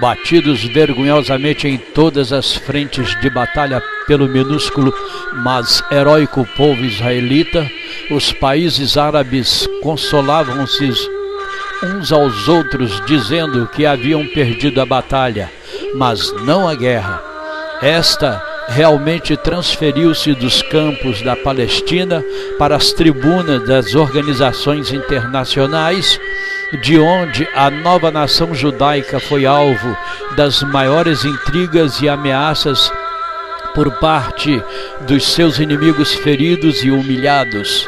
Batidos vergonhosamente em todas as frentes de batalha pelo minúsculo, mas heróico povo israelita, os países árabes consolavam-se uns aos outros, dizendo que haviam perdido a batalha, mas não a guerra. Esta realmente transferiu-se dos campos da Palestina para as tribunas das organizações internacionais, de onde a nova nação judaica foi alvo das maiores intrigas e ameaças por parte dos seus inimigos feridos e humilhados.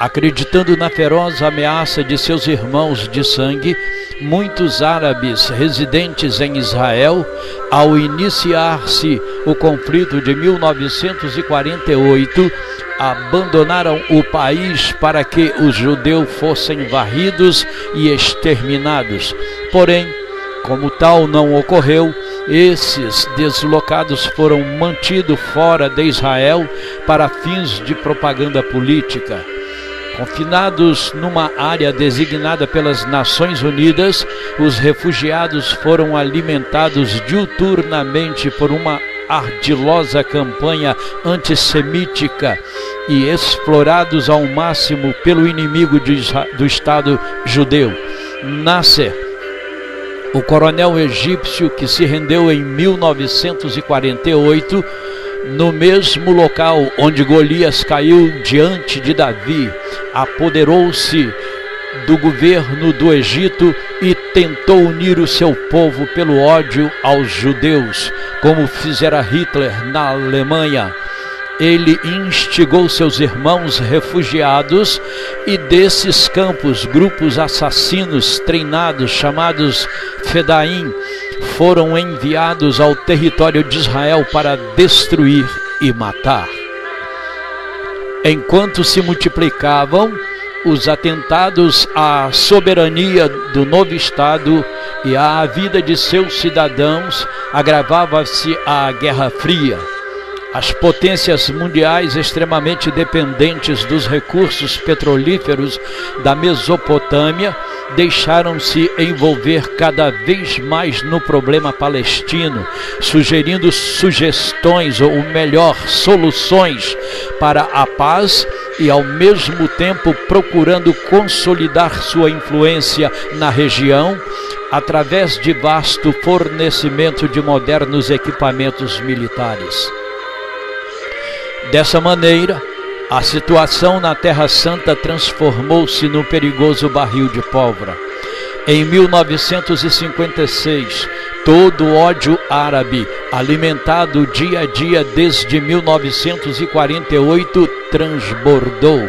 Acreditando na feroz ameaça de seus irmãos de sangue, muitos árabes residentes em Israel, ao iniciar-se o conflito de 1948, abandonaram o país para que os judeus fossem varridos e exterminados. Porém, como tal não ocorreu, esses deslocados foram mantidos fora de Israel para fins de propaganda política. Confinados numa área designada pelas Nações Unidas, os refugiados foram alimentados diuturnamente por uma ardilosa campanha antissemítica e explorados ao máximo pelo inimigo do Estado judeu. Nasser, o coronel egípcio que se rendeu em 1948, no mesmo local onde Golias caiu diante de Davi, apoderou-se do governo do Egito e tentou unir o seu povo pelo ódio aos judeus, como fizera Hitler na Alemanha. Ele instigou seus irmãos refugiados e desses campos, grupos assassinos treinados, chamados Fedaim, foram enviados ao território de Israel para destruir e matar. Enquanto se multiplicavam os atentados à soberania do novo Estado e à vida de seus cidadãos, agravava-se a Guerra Fria. As potências mundiais extremamente dependentes dos recursos petrolíferos da Mesopotâmia deixaram-se envolver cada vez mais no problema palestino, sugerindo sugestões, ou melhor, soluções para a paz e ao mesmo tempo procurando consolidar sua influência na região através de vasto fornecimento de modernos equipamentos militares. Dessa maneira, a situação na Terra Santa transformou-se num perigoso barril de pólvora. Em 1956, todo o ódio árabe, alimentado dia a dia desde 1948, transbordou.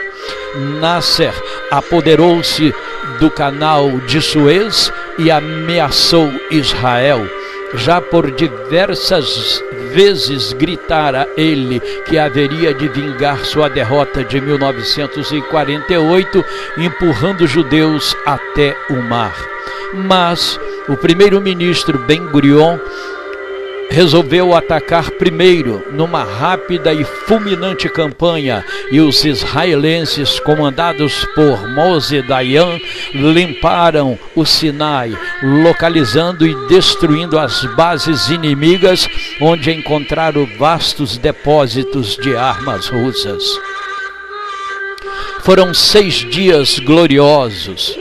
Nasser apoderou-se do canal de Suez e ameaçou Israel. Já por diversas vezes gritara ele que haveria de vingar sua derrota de 1948, empurrando judeus até o mar. Mas o primeiro-ministro Ben-Gurion resolveu atacar primeiro numa rápida e fulminante campanha, e os israelenses, comandados por Moshe Dayan, limparam o Sinai, localizando e destruindo as bases inimigas, onde encontraram vastos depósitos de armas russas. Foram 6 dias gloriosos.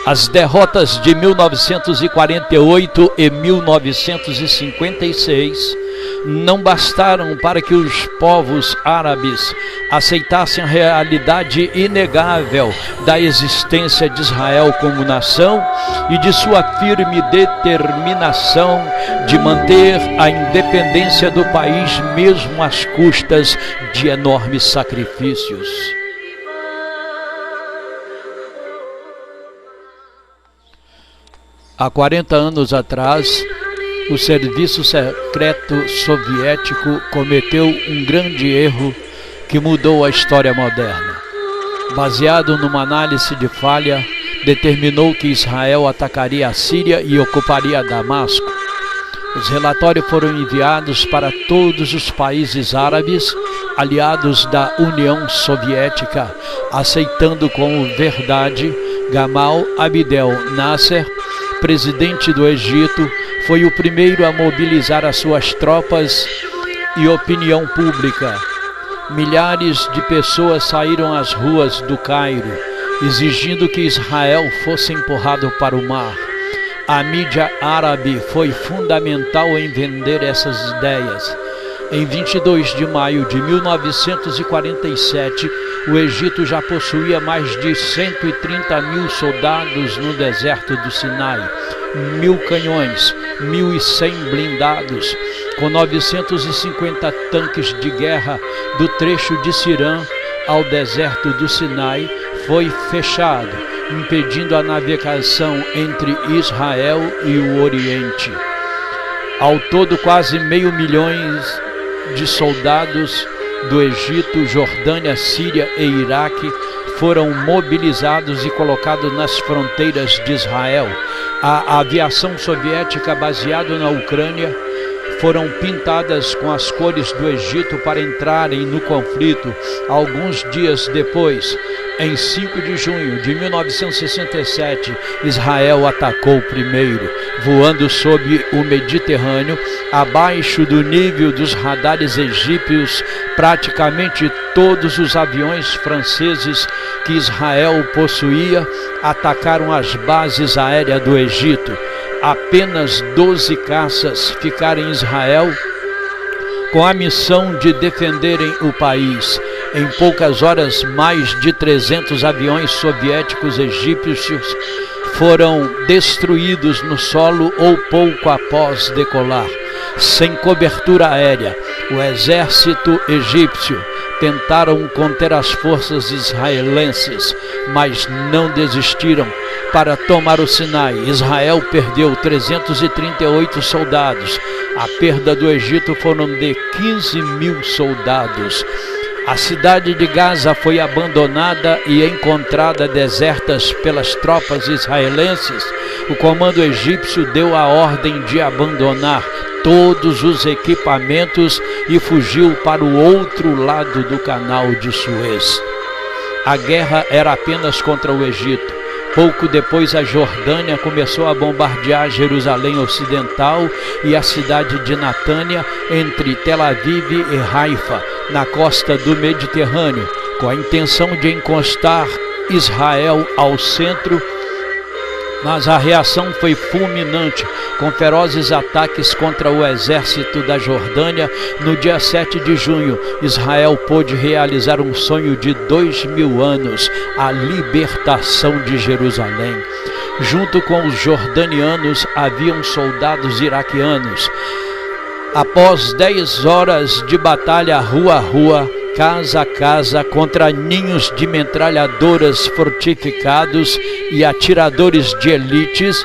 As derrotas de 1948 e 1956 não bastaram para que os povos árabes aceitassem a realidade inegável da existência de Israel como nação e de sua firme determinação de manter a independência do país, mesmo às custas de enormes sacrifícios. Há 40 anos atrás, o serviço secreto soviético cometeu um grande erro que mudou a história moderna. Baseado numa análise de falha, determinou que Israel atacaria a Síria e ocuparia Damasco. Os relatórios foram enviados para todos os países árabes, aliados da União Soviética, aceitando como verdade Gamal Abdel Nasser, presidente do Egito, foi o primeiro a mobilizar as suas tropas e opinião pública. Milhares de pessoas saíram às ruas do Cairo, exigindo que Israel fosse empurrado para o mar. A mídia árabe foi fundamental em vender essas ideias. Em 22 de maio de 1947, o Egito já possuía mais de 130 mil soldados no deserto do Sinai, 1.000 canhões, 1.100 blindados, com 950 tanques de guerra. Do trecho de Cirã ao deserto do Sinai foi fechado, impedindo a navegação entre Israel e o Oriente. Ao todo, quase 500 mil de soldados do Egito, Jordânia, Síria e Iraque foram mobilizados e colocados nas fronteiras de Israel. A aviação soviética baseada na Ucrânia foram pintadas com as cores do Egito para entrarem no conflito. Alguns dias depois, em 5 de junho de 1967, Israel atacou primeiro, voando sob o Mediterrâneo, abaixo do nível dos radares egípcios. Praticamente todos os aviões franceses que Israel possuía atacaram as bases aéreas do Egito. Apenas 12 caças ficaram em Israel com a missão de defenderem o país. Em poucas horas, mais de 300 aviões soviéticos egípcios foram destruídos no solo ou pouco após decolar. Sem cobertura aérea, o exército egípcio tentaram conter as forças israelenses, mas não desistiram. Para tomar o Sinai, Israel perdeu 338 soldados. A perda do Egito foram de 15 mil soldados. A cidade de Gaza foi abandonada e encontrada deserta pelas tropas israelenses. O comando egípcio deu a ordem de abandonar todos os equipamentos e fugiu para o outro lado do canal de Suez. A guerra era apenas contra o Egito. Pouco depois, a Jordânia começou a bombardear Jerusalém Ocidental e a cidade de Natânia, entre Tel Aviv e Haifa, na costa do Mediterrâneo, com a intenção de encostar Israel ao centro. Mas a reação foi fulminante, com ferozes ataques contra o exército da Jordânia. No dia 7 de junho, Israel pôde realizar um sonho de 2000 anos, a libertação de Jerusalém. Junto com os jordanianos, haviam soldados iraquianos. Após 10 horas de batalha rua a rua, casa a casa, contra ninhos de metralhadoras fortificados e atiradores de elites,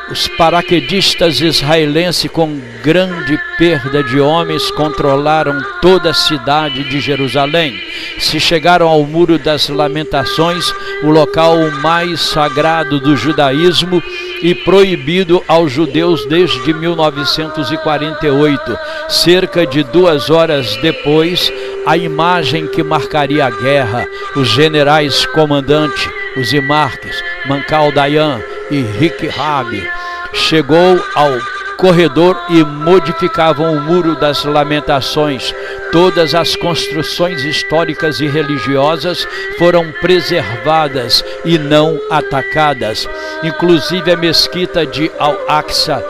os paraquedistas israelenses, com grande perda de homens, controlaram toda a cidade de Jerusalém. Se chegaram ao Muro das Lamentações, o local mais sagrado do judaísmo e proibido aos judeus desde 1948. Cerca de 2 horas depois, a imagem que marcaria a guerra, os generais comandantes, os Imarques, Mancal Dayan e Rick Rabi, chegou ao corredor e modificavam o Muro das Lamentações. Todas as construções históricas e religiosas foram preservadas e não atacadas, inclusive a mesquita de Al-Aqsa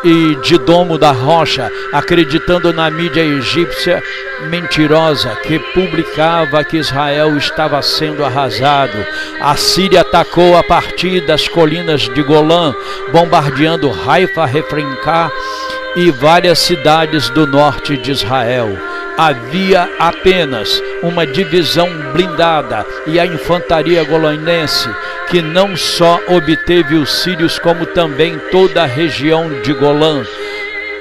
e de Domo da Rocha, acreditando na mídia egípcia mentirosa que publicava que Israel estava sendo arrasado. A Síria atacou a partir das colinas de Golã, bombardeando Haifa, Refrenká e várias cidades do norte de Israel. Havia apenas uma divisão blindada e a infantaria golanense, que não só obteve os sírios, como também toda a região de Golã.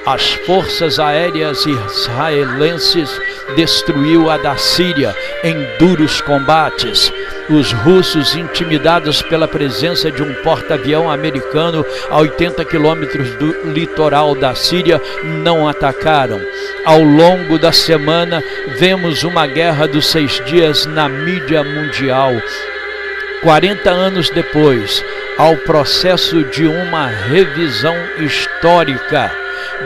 As forças aéreas israelenses destruiu a da Síria em duros combates. Os russos, intimidados pela presença de um porta-avião americano a 80 quilômetros do litoral da Síria, não atacaram. Ao longo da semana, vemos uma guerra dos 6 dias na mídia mundial. 40 anos depois, ao processo de uma revisão histórica,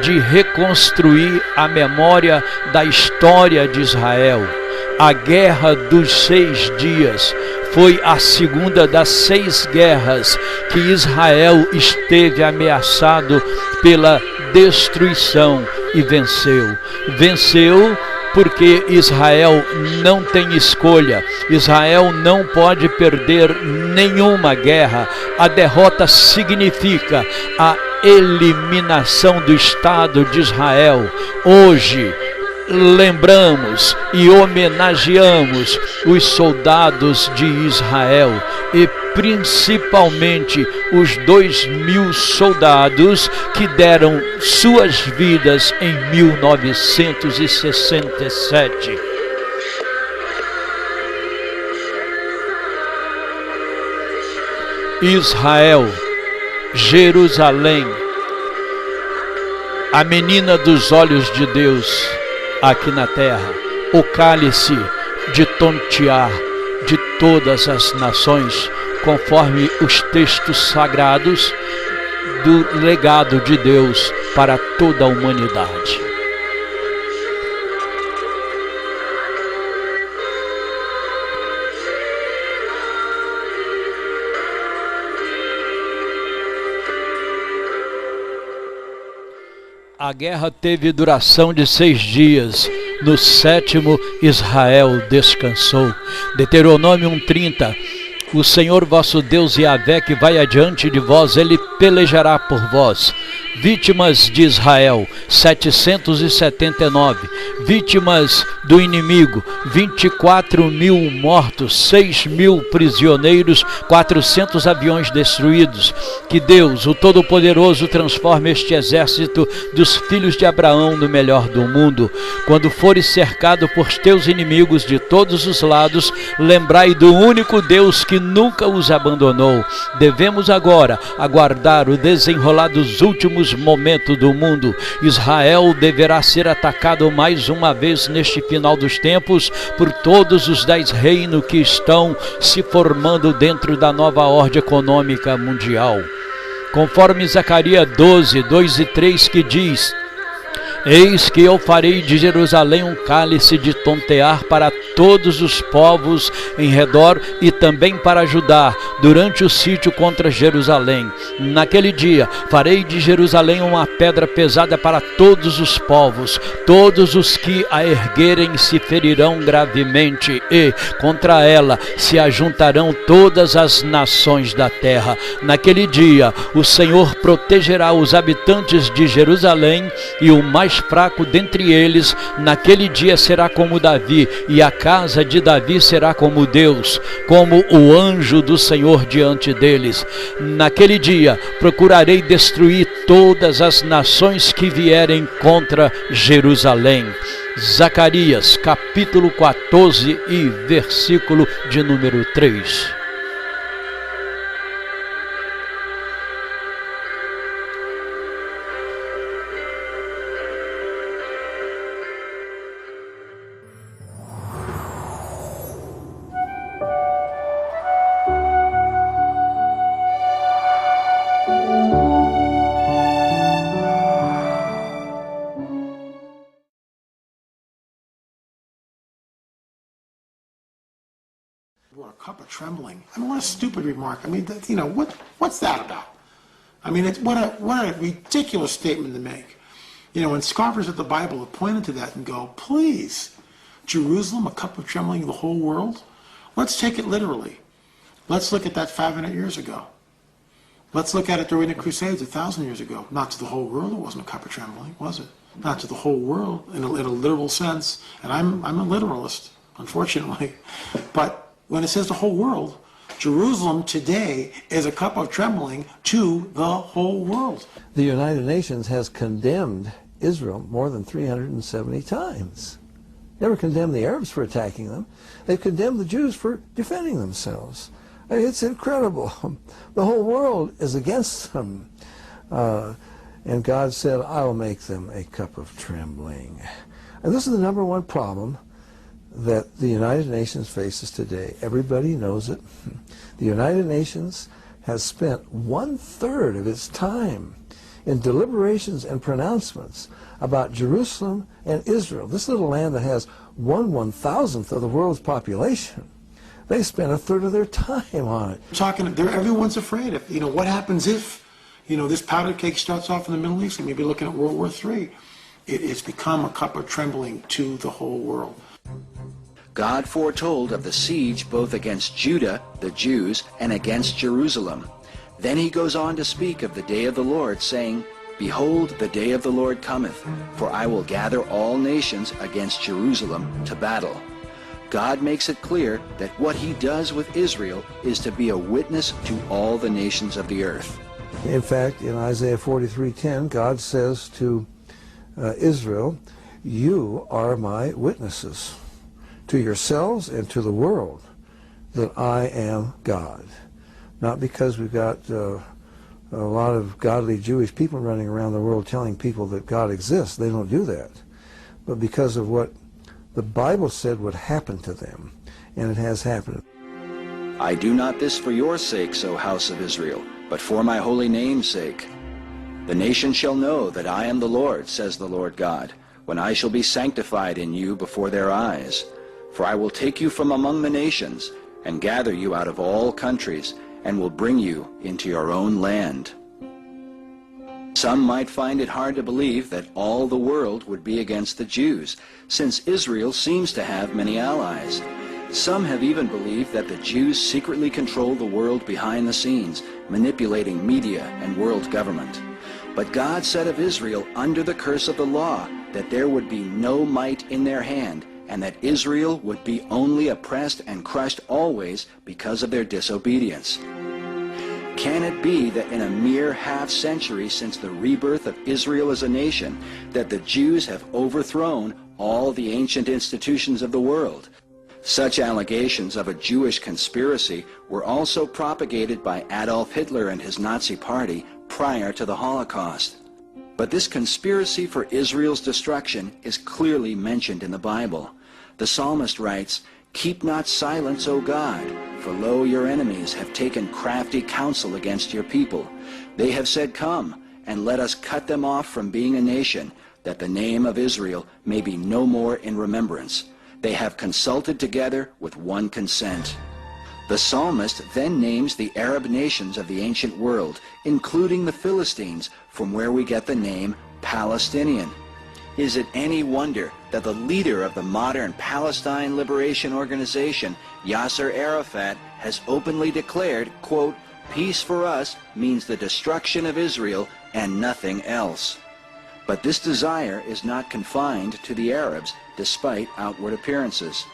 de reconstruir a memória da história de Israel. A Guerra dos 6 Dias foi a segunda das 6 guerras que Israel esteve ameaçado pela destruição e venceu. Venceu porque Israel não tem escolha. Israel não pode perder nenhuma guerra. A derrota significa a eliminação do Estado de Israel. Hoje, lembramos e homenageamos os soldados de Israel e principalmente os 2.000 soldados que deram suas vidas em 1967. Israel, Jerusalém, a menina dos olhos de Deus aqui na terra, o cálice de tontear de todas as nações, conforme os textos sagrados do legado de Deus para toda a humanidade. A guerra teve duração de 6 dias. No 7º, Israel descansou. Deuteronômio 1:30. O Senhor vosso Deus Yahvé, que vai adiante de vós, ele pelejará por vós. Vítimas de Israel, 779. Vítimas do inimigo, 24.000 mortos, 6.000 prisioneiros, 400 aviões destruídos. Que Deus, o Todo-Poderoso, transforme este exército dos filhos de Abraão no melhor do mundo. Quando fores cercado por teus inimigos de todos os lados, lembrai do único Deus que nunca os abandonou. Devemos agora aguardar o desenrolar dos últimos momentos do mundo. Israel deverá ser atacado mais uma vez neste final dos tempos por todos os 10 reinos que estão se formando dentro da nova ordem econômica mundial. Conforme Zacarias 12, 2 e 3, que diz: Eis que eu farei de Jerusalém um cálice de tontear para todos os povos em redor e também para Judá, durante o sítio contra Jerusalém. Naquele dia farei de Jerusalém uma pedra pesada para todos os povos. Todos os que a erguerem se ferirão gravemente e contra ela se ajuntarão todas as nações da terra. Naquele dia o Senhor protegerá os habitantes de Jerusalém, e o mais fraco dentre eles naquele dia será como Davi, e a casa de Davi será como Deus, como o anjo do Senhor diante deles. Naquele dia procurarei destruir todas as nações que vierem contra Jerusalém. Zacarias capítulo 14 e versículo de número 3. Or a cup of trembling. I mean, what a stupid remark. I mean, you know, what's that about? I mean, what a ridiculous statement to make. You know, and scoffers at the Bible have pointed to that and go, please, Jerusalem, a cup of trembling of the whole world? Let's take it literally. Let's look at that 500 years ago. Let's look at it during the Crusades 1,000 years ago. Not to the whole world, it wasn't a cup of trembling, was it? Not to the whole world in a literal sense. And I'm a literalist, unfortunately. But when it says the whole world, Jerusalem today is a cup of trembling to the whole world. The United Nations has condemned Israel more than 370 times. Never condemned the Arabs for attacking them. They've condemned the Jews for defending themselves. I mean, it's incredible. The whole world is against them. And God said, I will make them a cup of trembling. And this is the number one problem that the United Nations faces today. Everybody knows it. The United Nations has spent 1/3 of its time in deliberations and pronouncements about Jerusalem and Israel. This little land that has 1/1000th of the world's population. They spent 1/3 of their time on it. Everyone's afraid of, what happens if, this powder cake starts off in the Middle East and maybe looking at World War III. It's become a cup of trembling to the whole world. God foretold of the siege both against Judah, the Jews, and against Jerusalem. Then he goes on to speak of the day of the Lord, saying, Behold, the day of the Lord cometh, for I will gather all nations against Jerusalem to battle. God makes it clear that what he does with Israel is to be a witness to all the nations of the earth. In fact, in Isaiah 43:10, God says to Israel, you are my witnesses to yourselves and to the world that I am God. Not because we've got a lot of godly Jewish people running around the world telling people that God exists. They don't do that. But because of what the Bible said would happen to them, and it has happened. I do not this for your sakes, O house of Israel, but for my holy name's sake. The nations shall know that I am the Lord, says the Lord God, when I shall be sanctified in you before their eyes. For I will take you from among the nations, and gather you out of all countries, and will bring you into your own land. Some might find it hard to believe that all the world would be against the Jews, since Israel seems to have many allies. Some have even believed that the Jews secretly control the world behind the scenes, manipulating media and world government. But God said of Israel under the curse of the law that there would be no might in their hand, and that Israel would be only oppressed and crushed always because of their disobedience. Can it be that in a mere half-century since the rebirth of Israel as a nation, that the Jews have overthrown all the ancient institutions of the world? Such allegations of a Jewish conspiracy were also propagated by Adolf Hitler and his Nazi party prior to the Holocaust. But this conspiracy for Israel's destruction is clearly mentioned in the Bible. The psalmist writes, Keep not silence, O God, for lo, your enemies have taken crafty counsel against your people. They have said, Come, and let us cut them off from being a nation, that the name of Israel may be no more in remembrance. They have consulted together with one consent. The psalmist then names the Arab nations of the ancient world, including the Philistines, from where we get the name Palestinian. Is it any wonder that the leader of the modern Palestine Liberation Organization, Yasser Arafat, has openly declared, quote, Peace for us means the destruction of Israel and nothing else. But this desire is not confined to the Arabs, despite outward appearances.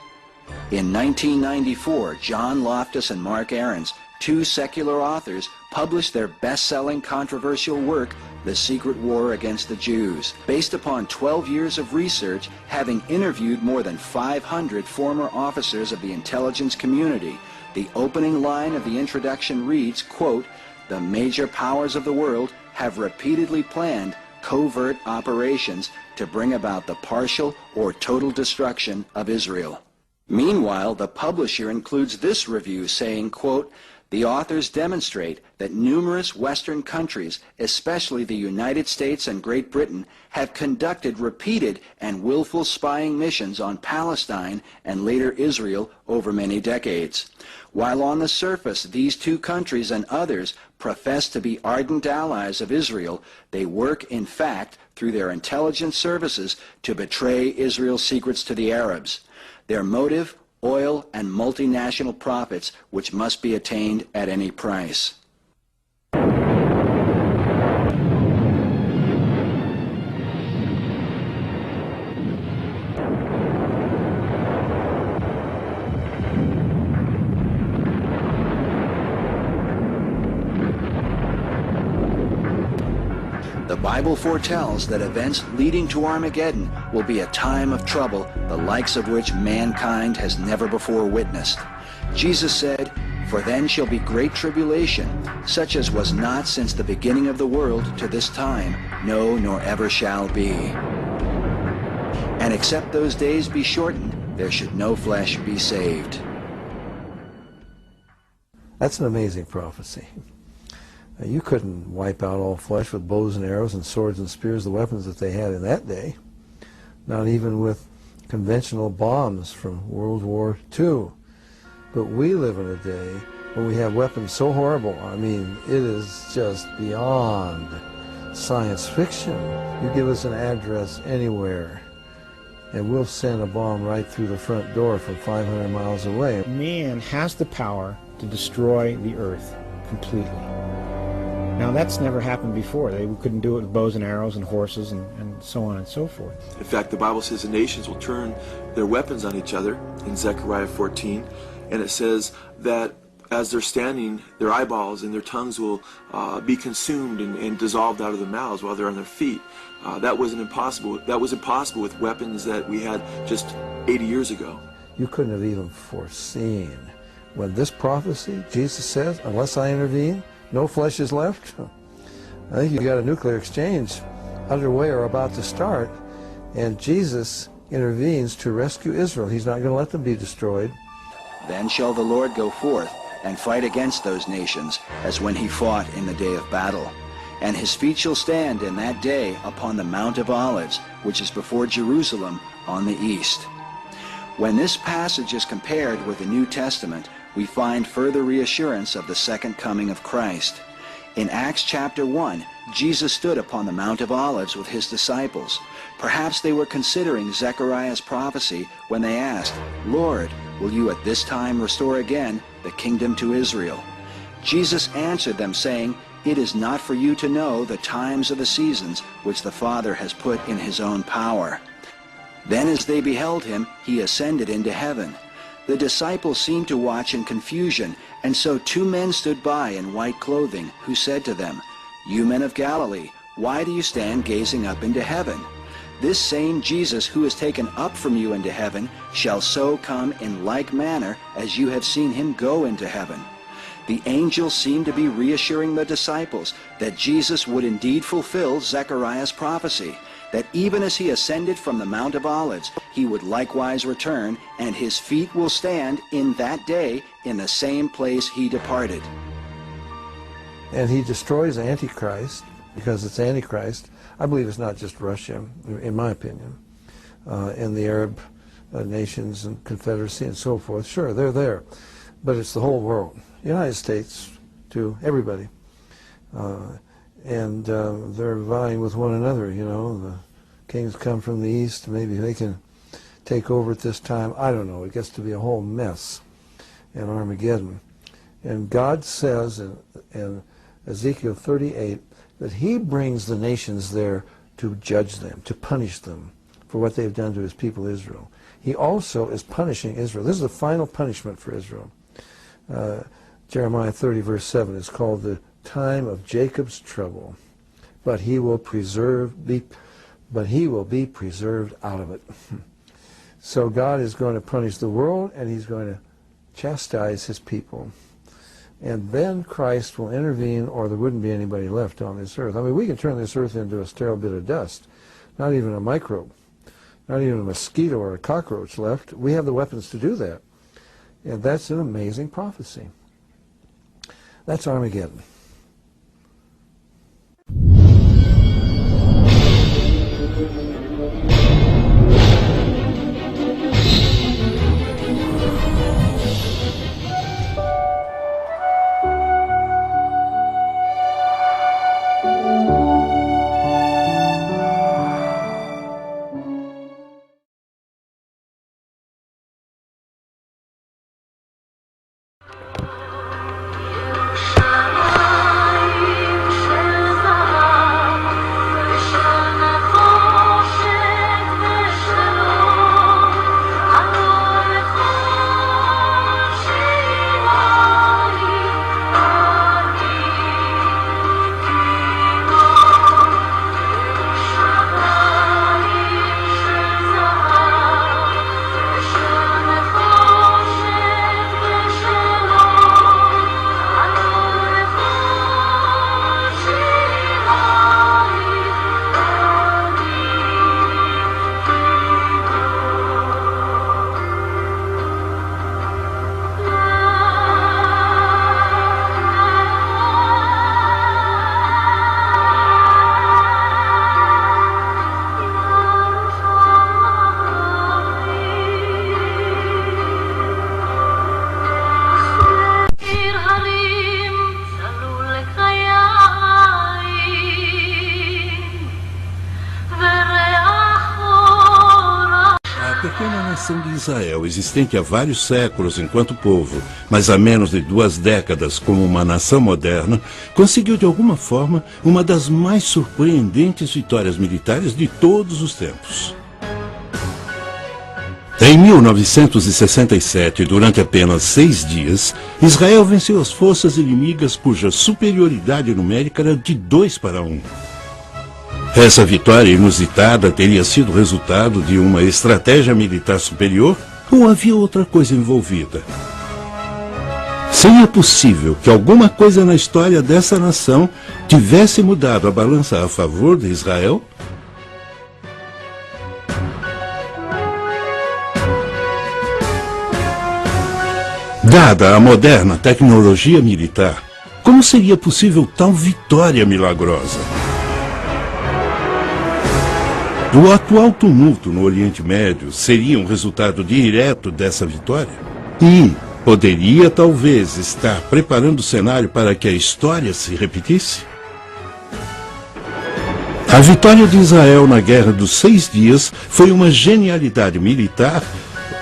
In 1994, John Loftus and Mark Ahrens, two secular authors, published their best-selling controversial work, The Secret War Against the Jews. Based upon 12 years of research, having interviewed more than 500 former officers of the intelligence community, the opening line of the introduction reads, quote, The major powers of the world have repeatedly planned covert operations to bring about the partial or total destruction of Israel. Meanwhile, the publisher includes this review saying, quote, The authors demonstrate that numerous Western countries, especially the United States and Great Britain, have conducted repeated and willful spying missions on Palestine and later Israel over many decades. While on the surface these two countries and others profess to be ardent allies of Israel, they work in fact through their intelligence services to betray Israel's secrets to the Arabs. Their motive, oil and multinational profits, which must be attained at any price. The Bible foretells that events leading to Armageddon will be a time of trouble, the likes of which mankind has never before witnessed. Jesus said, For then shall be great tribulation, such as was not since the beginning of the world to this time, no, nor ever shall be. And except those days be shortened, there should no flesh be saved. That's an amazing prophecy. You couldn't wipe out all flesh with bows and arrows and swords and spears, the weapons that they had in that day. Not even with conventional bombs from World War II. But we live in a day when we have weapons so horrible. I mean, it is just beyond science fiction. You give us an address anywhere, and we'll send a bomb right through the front door from 500 miles away. Man has the power to destroy the earth completely. Now, that's never happened before. They couldn't do it with bows and arrows and horses and so on and so forth. In fact, the Bible says the nations will turn their weapons on each other in Zechariah 14, and it says that as they're standing, their eyeballs and their tongues will be consumed and dissolved out of their mouths while they're on their feet. That was impossible with weapons that we had just 80 years ago. You couldn't have even foreseen when this prophecy, Jesus says, unless I intervene, no flesh is left. I think you've got a nuclear exchange underway or about to start, and Jesus intervenes to rescue Israel. He's not going to let them be destroyed. Then shall the Lord go forth and fight against those nations, as when he fought in the day of battle. And his feet shall stand in that day upon the Mount of Olives, which is before Jerusalem on the east. When this passage is compared with the New Testament, we find further reassurance of the second coming of Christ. In Acts chapter 1, Jesus stood upon the Mount of Olives with his disciples. Perhaps they were considering Zechariah's prophecy when they asked, "Lord, will you at this time restore again the kingdom to Israel?" Jesus answered them, saying, "It is not for you to know the times or the seasons which the Father has put in his own power." Then as they beheld him, he ascended into heaven. The disciples seemed to watch in confusion, and so two men stood by in white clothing, who said to them, "You men of Galilee, why do you stand gazing up into heaven? This same Jesus who is taken up from you into heaven shall so come in like manner as you have seen him go into heaven." The angels seemed to be reassuring the disciples that Jesus would indeed fulfill Zechariah's prophecy, that even as he ascended from the Mount of Olives, he would likewise return, and his feet will stand in that day in the same place he departed. And he destroys Antichrist, because it's Antichrist. I believe it's not just Russia, in my opinion, and the Arab nations and Confederacy and so forth. Sure, they're there, but it's the whole world. United States, to everybody. And they're vying with one another, you know. The kings come from the east, maybe they can take over at this time. I don't know. It gets to be a whole mess in Armageddon. And God says in Ezekiel 38 that he brings the nations there to judge them, to punish them for what they've done to his people Israel. He also is punishing Israel. This is the final punishment for Israel. Jeremiah 30 verse 7 is called the time of Jacob's trouble, but he will be preserved out of it. So God is going to punish the world, and he's going to chastise his people. And then Christ will intervene, or there wouldn't be anybody left on this earth. I mean, we can turn this earth into a sterile bit of dust. Not even a microbe, not even a mosquito or a cockroach left. We have the weapons to do that. And that's an amazing prophecy. That's Armageddon. nação de Israel, existente há vários séculos enquanto povo, mas há menos de 2 décadas como uma nação moderna, conseguiu de alguma forma uma das mais surpreendentes vitórias militares de todos os tempos. Em 1967, durante apenas 6 dias, Israel venceu as forças inimigas cuja superioridade numérica era de 2-1. Essa vitória inusitada teria sido resultado de uma estratégia militar superior ou havia outra coisa envolvida? Seria possível que alguma coisa na história dessa nação tivesse mudado a balança a favor de Israel? Dada a moderna tecnologia militar, como seria possível tal vitória milagrosa? O atual tumulto no Oriente Médio seria um resultado direto dessa vitória? E poderia, talvez, estar preparando o cenário para que a história se repetisse? A vitória de Israel na Guerra dos 6 Dias foi uma genialidade militar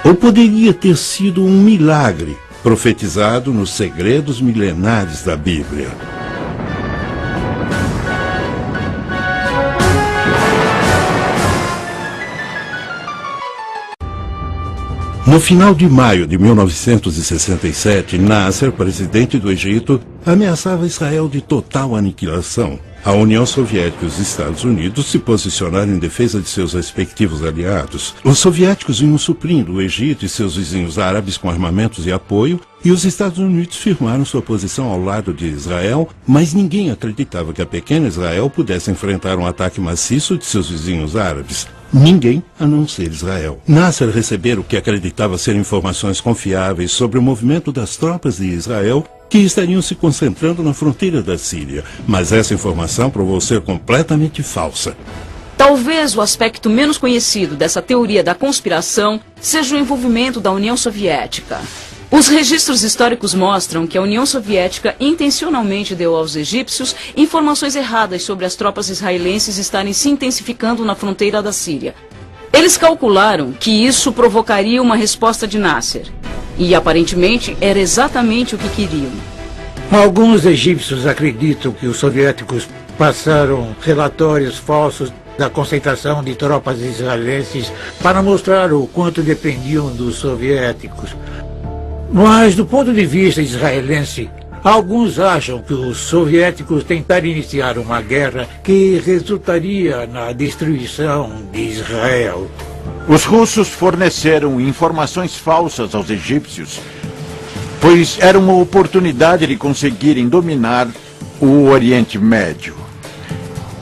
ou poderia ter sido um milagre profetizado nos segredos milenares da Bíblia? No final de maio de 1967, Nasser, presidente do Egito, ameaçava Israel de total aniquilação. A União Soviética e os Estados Unidos se posicionaram em defesa de seus respectivos aliados. Os soviéticos vinham suprindo o Egito e seus vizinhos árabes com armamentos e apoio, e os Estados Unidos firmaram sua posição ao lado de Israel, mas ninguém acreditava que a pequena Israel pudesse enfrentar um ataque maciço de seus vizinhos árabes. Ninguém a não ser Israel. Nasser recebera o que acreditava ser informações confiáveis sobre o movimento das tropas de Israel que estariam se concentrando na fronteira da Síria, mas essa informação provou ser completamente falsa. Talvez o aspecto menos conhecido dessa teoria da conspiração seja o envolvimento da União Soviética. Os registros históricos mostram que a União Soviética intencionalmente deu aos egípcios informações erradas sobre as tropas israelenses estarem se intensificando na fronteira da Síria. Eles calcularam que isso provocaria uma resposta de Nasser. E, aparentemente, era exatamente o que queriam. Alguns egípcios acreditam que os soviéticos passaram relatórios falsos da concentração de tropas israelenses para mostrar o quanto dependiam dos soviéticos. Mas, do ponto de vista israelense, alguns acham que os soviéticos tentaram iniciar uma guerra que resultaria na destruição de Israel. Os russos forneceram informações falsas aos egípcios, pois era uma oportunidade de conseguirem dominar o Oriente Médio.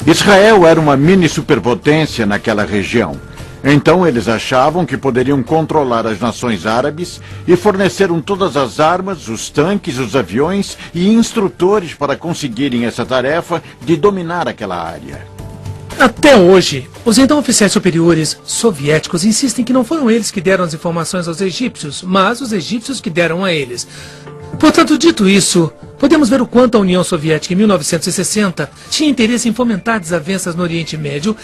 Israel era uma mini superpotência naquela região. Então eles achavam que poderiam controlar as nações árabes e forneceram todas as armas, os tanques, os aviões e instrutores para conseguirem essa tarefa de dominar aquela área. Até hoje, os então oficiais superiores soviéticos insistem que não foram eles que deram as informações aos egípcios, mas os egípcios que deram a eles. Portanto, dito isso, podemos ver o quanto a União Soviética em 1960 tinha interesse em fomentar desavenças no Oriente Médio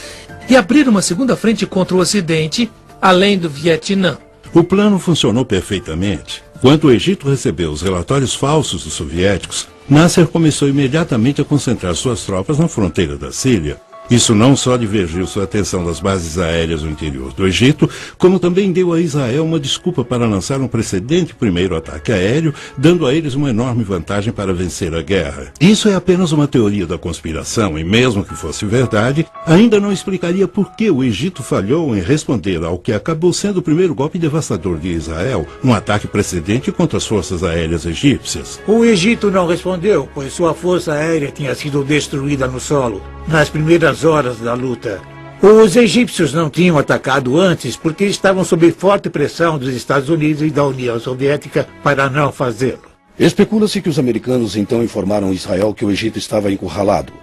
e abrir uma segunda frente contra o Ocidente, além do Vietnã. O plano funcionou perfeitamente. Quando o Egito recebeu os relatórios falsos dos soviéticos, Nasser começou imediatamente a concentrar suas tropas na fronteira da Síria. Isso não só divergiu sua atenção das bases aéreas no interior do Egito, como também deu a Israel uma desculpa para lançar um precedente primeiro ataque aéreo, dando a eles uma enorme vantagem para vencer a guerra. Isso é apenas uma teoria da conspiração e, mesmo que fosse verdade, ainda não explicaria por que o Egito falhou em responder ao que acabou sendo o primeiro golpe devastador de Israel, um ataque precedente contra as forças aéreas egípcias. O Egito não respondeu, pois sua força aérea tinha sido destruída no solo nas primeiras horas da luta. Os egípcios não tinham atacado antes porque estavam sob forte pressão dos Estados Unidos e da União Soviética para não fazê-lo. Especula-se que os americanos então informaram Israel que o Egito estava encurralado.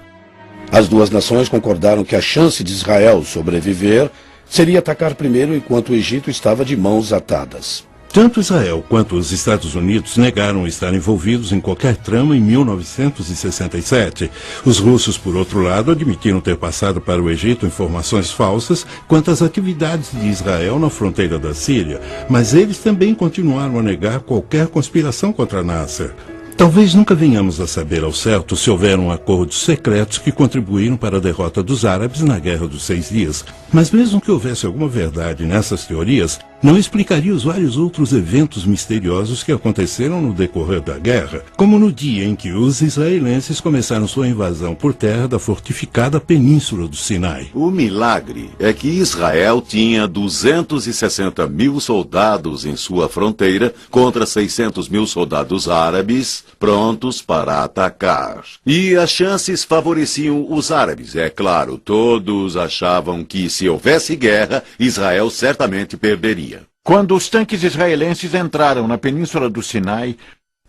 As duas nações concordaram que a chance de Israel sobreviver seria atacar primeiro enquanto o Egito estava de mãos atadas. Tanto Israel quanto os Estados Unidos negaram estar envolvidos em qualquer trama em 1967. Os russos, por outro lado, admitiram ter passado para o Egito informações falsas quanto às atividades de Israel na fronteira da Síria, mas eles também continuaram a negar qualquer conspiração contra Nasser. Talvez nunca venhamos a saber ao certo se houveram acordos secretos que contribuíram para a derrota dos árabes na Guerra dos 6 Dias. Mas mesmo que houvesse alguma verdade nessas teorias, não explicaria os vários outros eventos misteriosos que aconteceram no decorrer da guerra, como no dia em que os israelenses começaram sua invasão por terra da fortificada Península do Sinai. O milagre é que Israel tinha 260 mil soldados em sua fronteira contra 600 mil soldados árabes prontos para atacar. E as chances favoreciam os árabes, é claro. Todos achavam que se houvesse guerra, Israel certamente perderia. Quando os tanques israelenses entraram na Península do Sinai,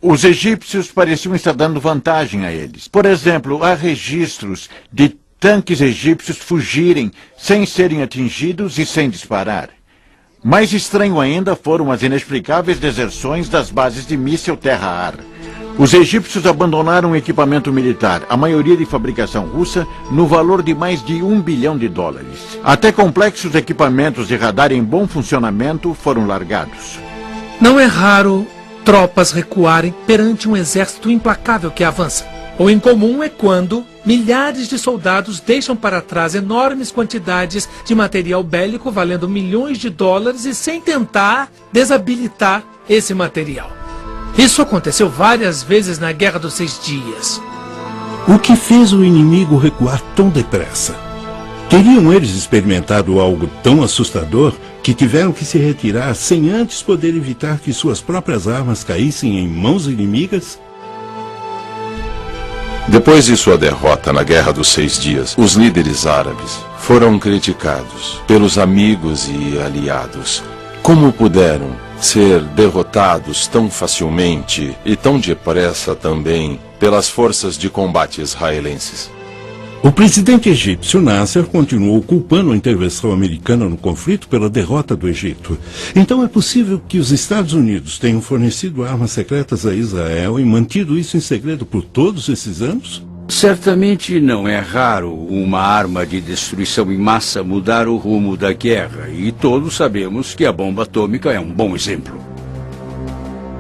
os egípcios pareciam estar dando vantagem a eles. Por exemplo, há registros de tanques egípcios fugirem sem serem atingidos e sem disparar. Mais estranho ainda foram as inexplicáveis deserções das bases de míssil terra-ar. Os egípcios abandonaram o equipamento militar, a maioria de fabricação russa, no valor de mais de $1 bilhão. Até complexos equipamentos de radar em bom funcionamento foram largados. Não é raro tropas recuarem perante um exército implacável que avança. O incomum é quando milhares de soldados deixam para trás enormes quantidades de material bélico valendo milhões de dólares e sem tentar desabilitar esse material. Isso aconteceu várias vezes na Guerra dos 6 Dias. O que fez o inimigo recuar tão depressa? Teriam eles experimentado algo tão assustador que tiveram que se retirar sem antes poder evitar que suas próprias armas caíssem em mãos inimigas? Depois de sua derrota na Guerra dos 6 Dias, os líderes árabes foram criticados pelos amigos e aliados. Como puderam ser derrotados tão facilmente e tão depressa também pelas forças de combate israelenses? O presidente egípcio Nasser continuou culpando a intervenção americana no conflito pela derrota do Egito. Então é possível que os Estados Unidos tenham fornecido armas secretas a Israel e mantido isso em segredo por todos esses anos? Certamente não é raro uma arma de destruição em massa mudar o rumo da guerra, e todos sabemos que a bomba atômica é um bom exemplo.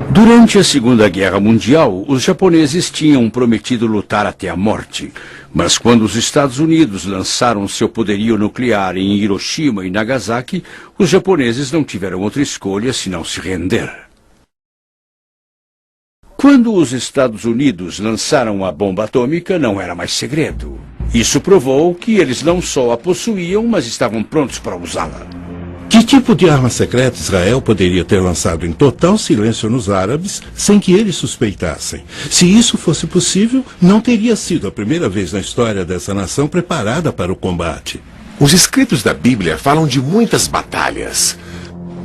Durante a Segunda Guerra Mundial, os japoneses tinham prometido lutar até a morte. Mas quando os Estados Unidos lançaram seu poderio nuclear em Hiroshima e Nagasaki, os japoneses não tiveram outra escolha senão se render. Quando os Estados Unidos lançaram a bomba atômica, não era mais segredo. Isso provou que eles não só a possuíam, mas estavam prontos para usá-la. Que tipo de arma secreta Israel poderia ter lançado em total silêncio nos árabes, sem que eles suspeitassem? Se isso fosse possível, não teria sido a primeira vez na história dessa nação preparada para o combate. Os escritos da Bíblia falam de muitas batalhas.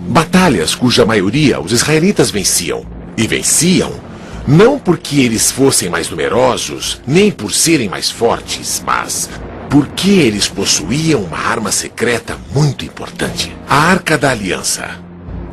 Batalhas cuja maioria os israelitas venciam. E venciam não porque eles fossem mais numerosos, nem por serem mais fortes, mas porque eles possuíam uma arma secreta muito importante, a Arca da Aliança.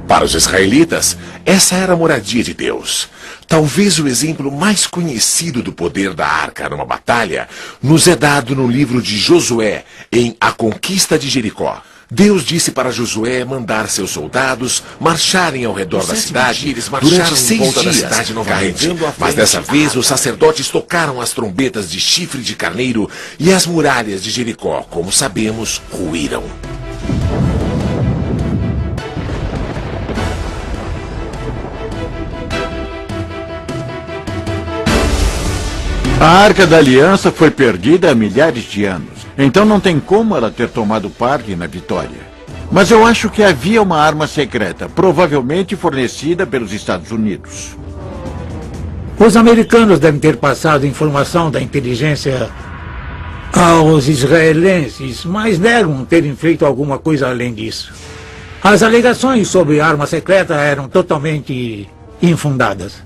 Para os israelitas, essa era a moradia de Deus. Talvez o exemplo mais conhecido do poder da Arca numa batalha nos é dado no livro de Josué, em A Conquista de Jericó. Deus disse para Josué mandar seus soldados marcharem ao redor da cidade durante 6 dias, novamente. Mas dessa vez os sacerdotes tocaram as trombetas de chifre de carneiro e as muralhas de Jericó, como sabemos, ruíram. A Arca da Aliança foi perdida há milhares de anos. Então não tem como ela ter tomado parte na vitória. Mas eu acho que havia uma arma secreta, provavelmente fornecida pelos Estados Unidos. Os americanos devem ter passado informação da inteligência aos israelenses, mas negam terem feito alguma coisa além disso. As alegações sobre arma secreta eram totalmente infundadas.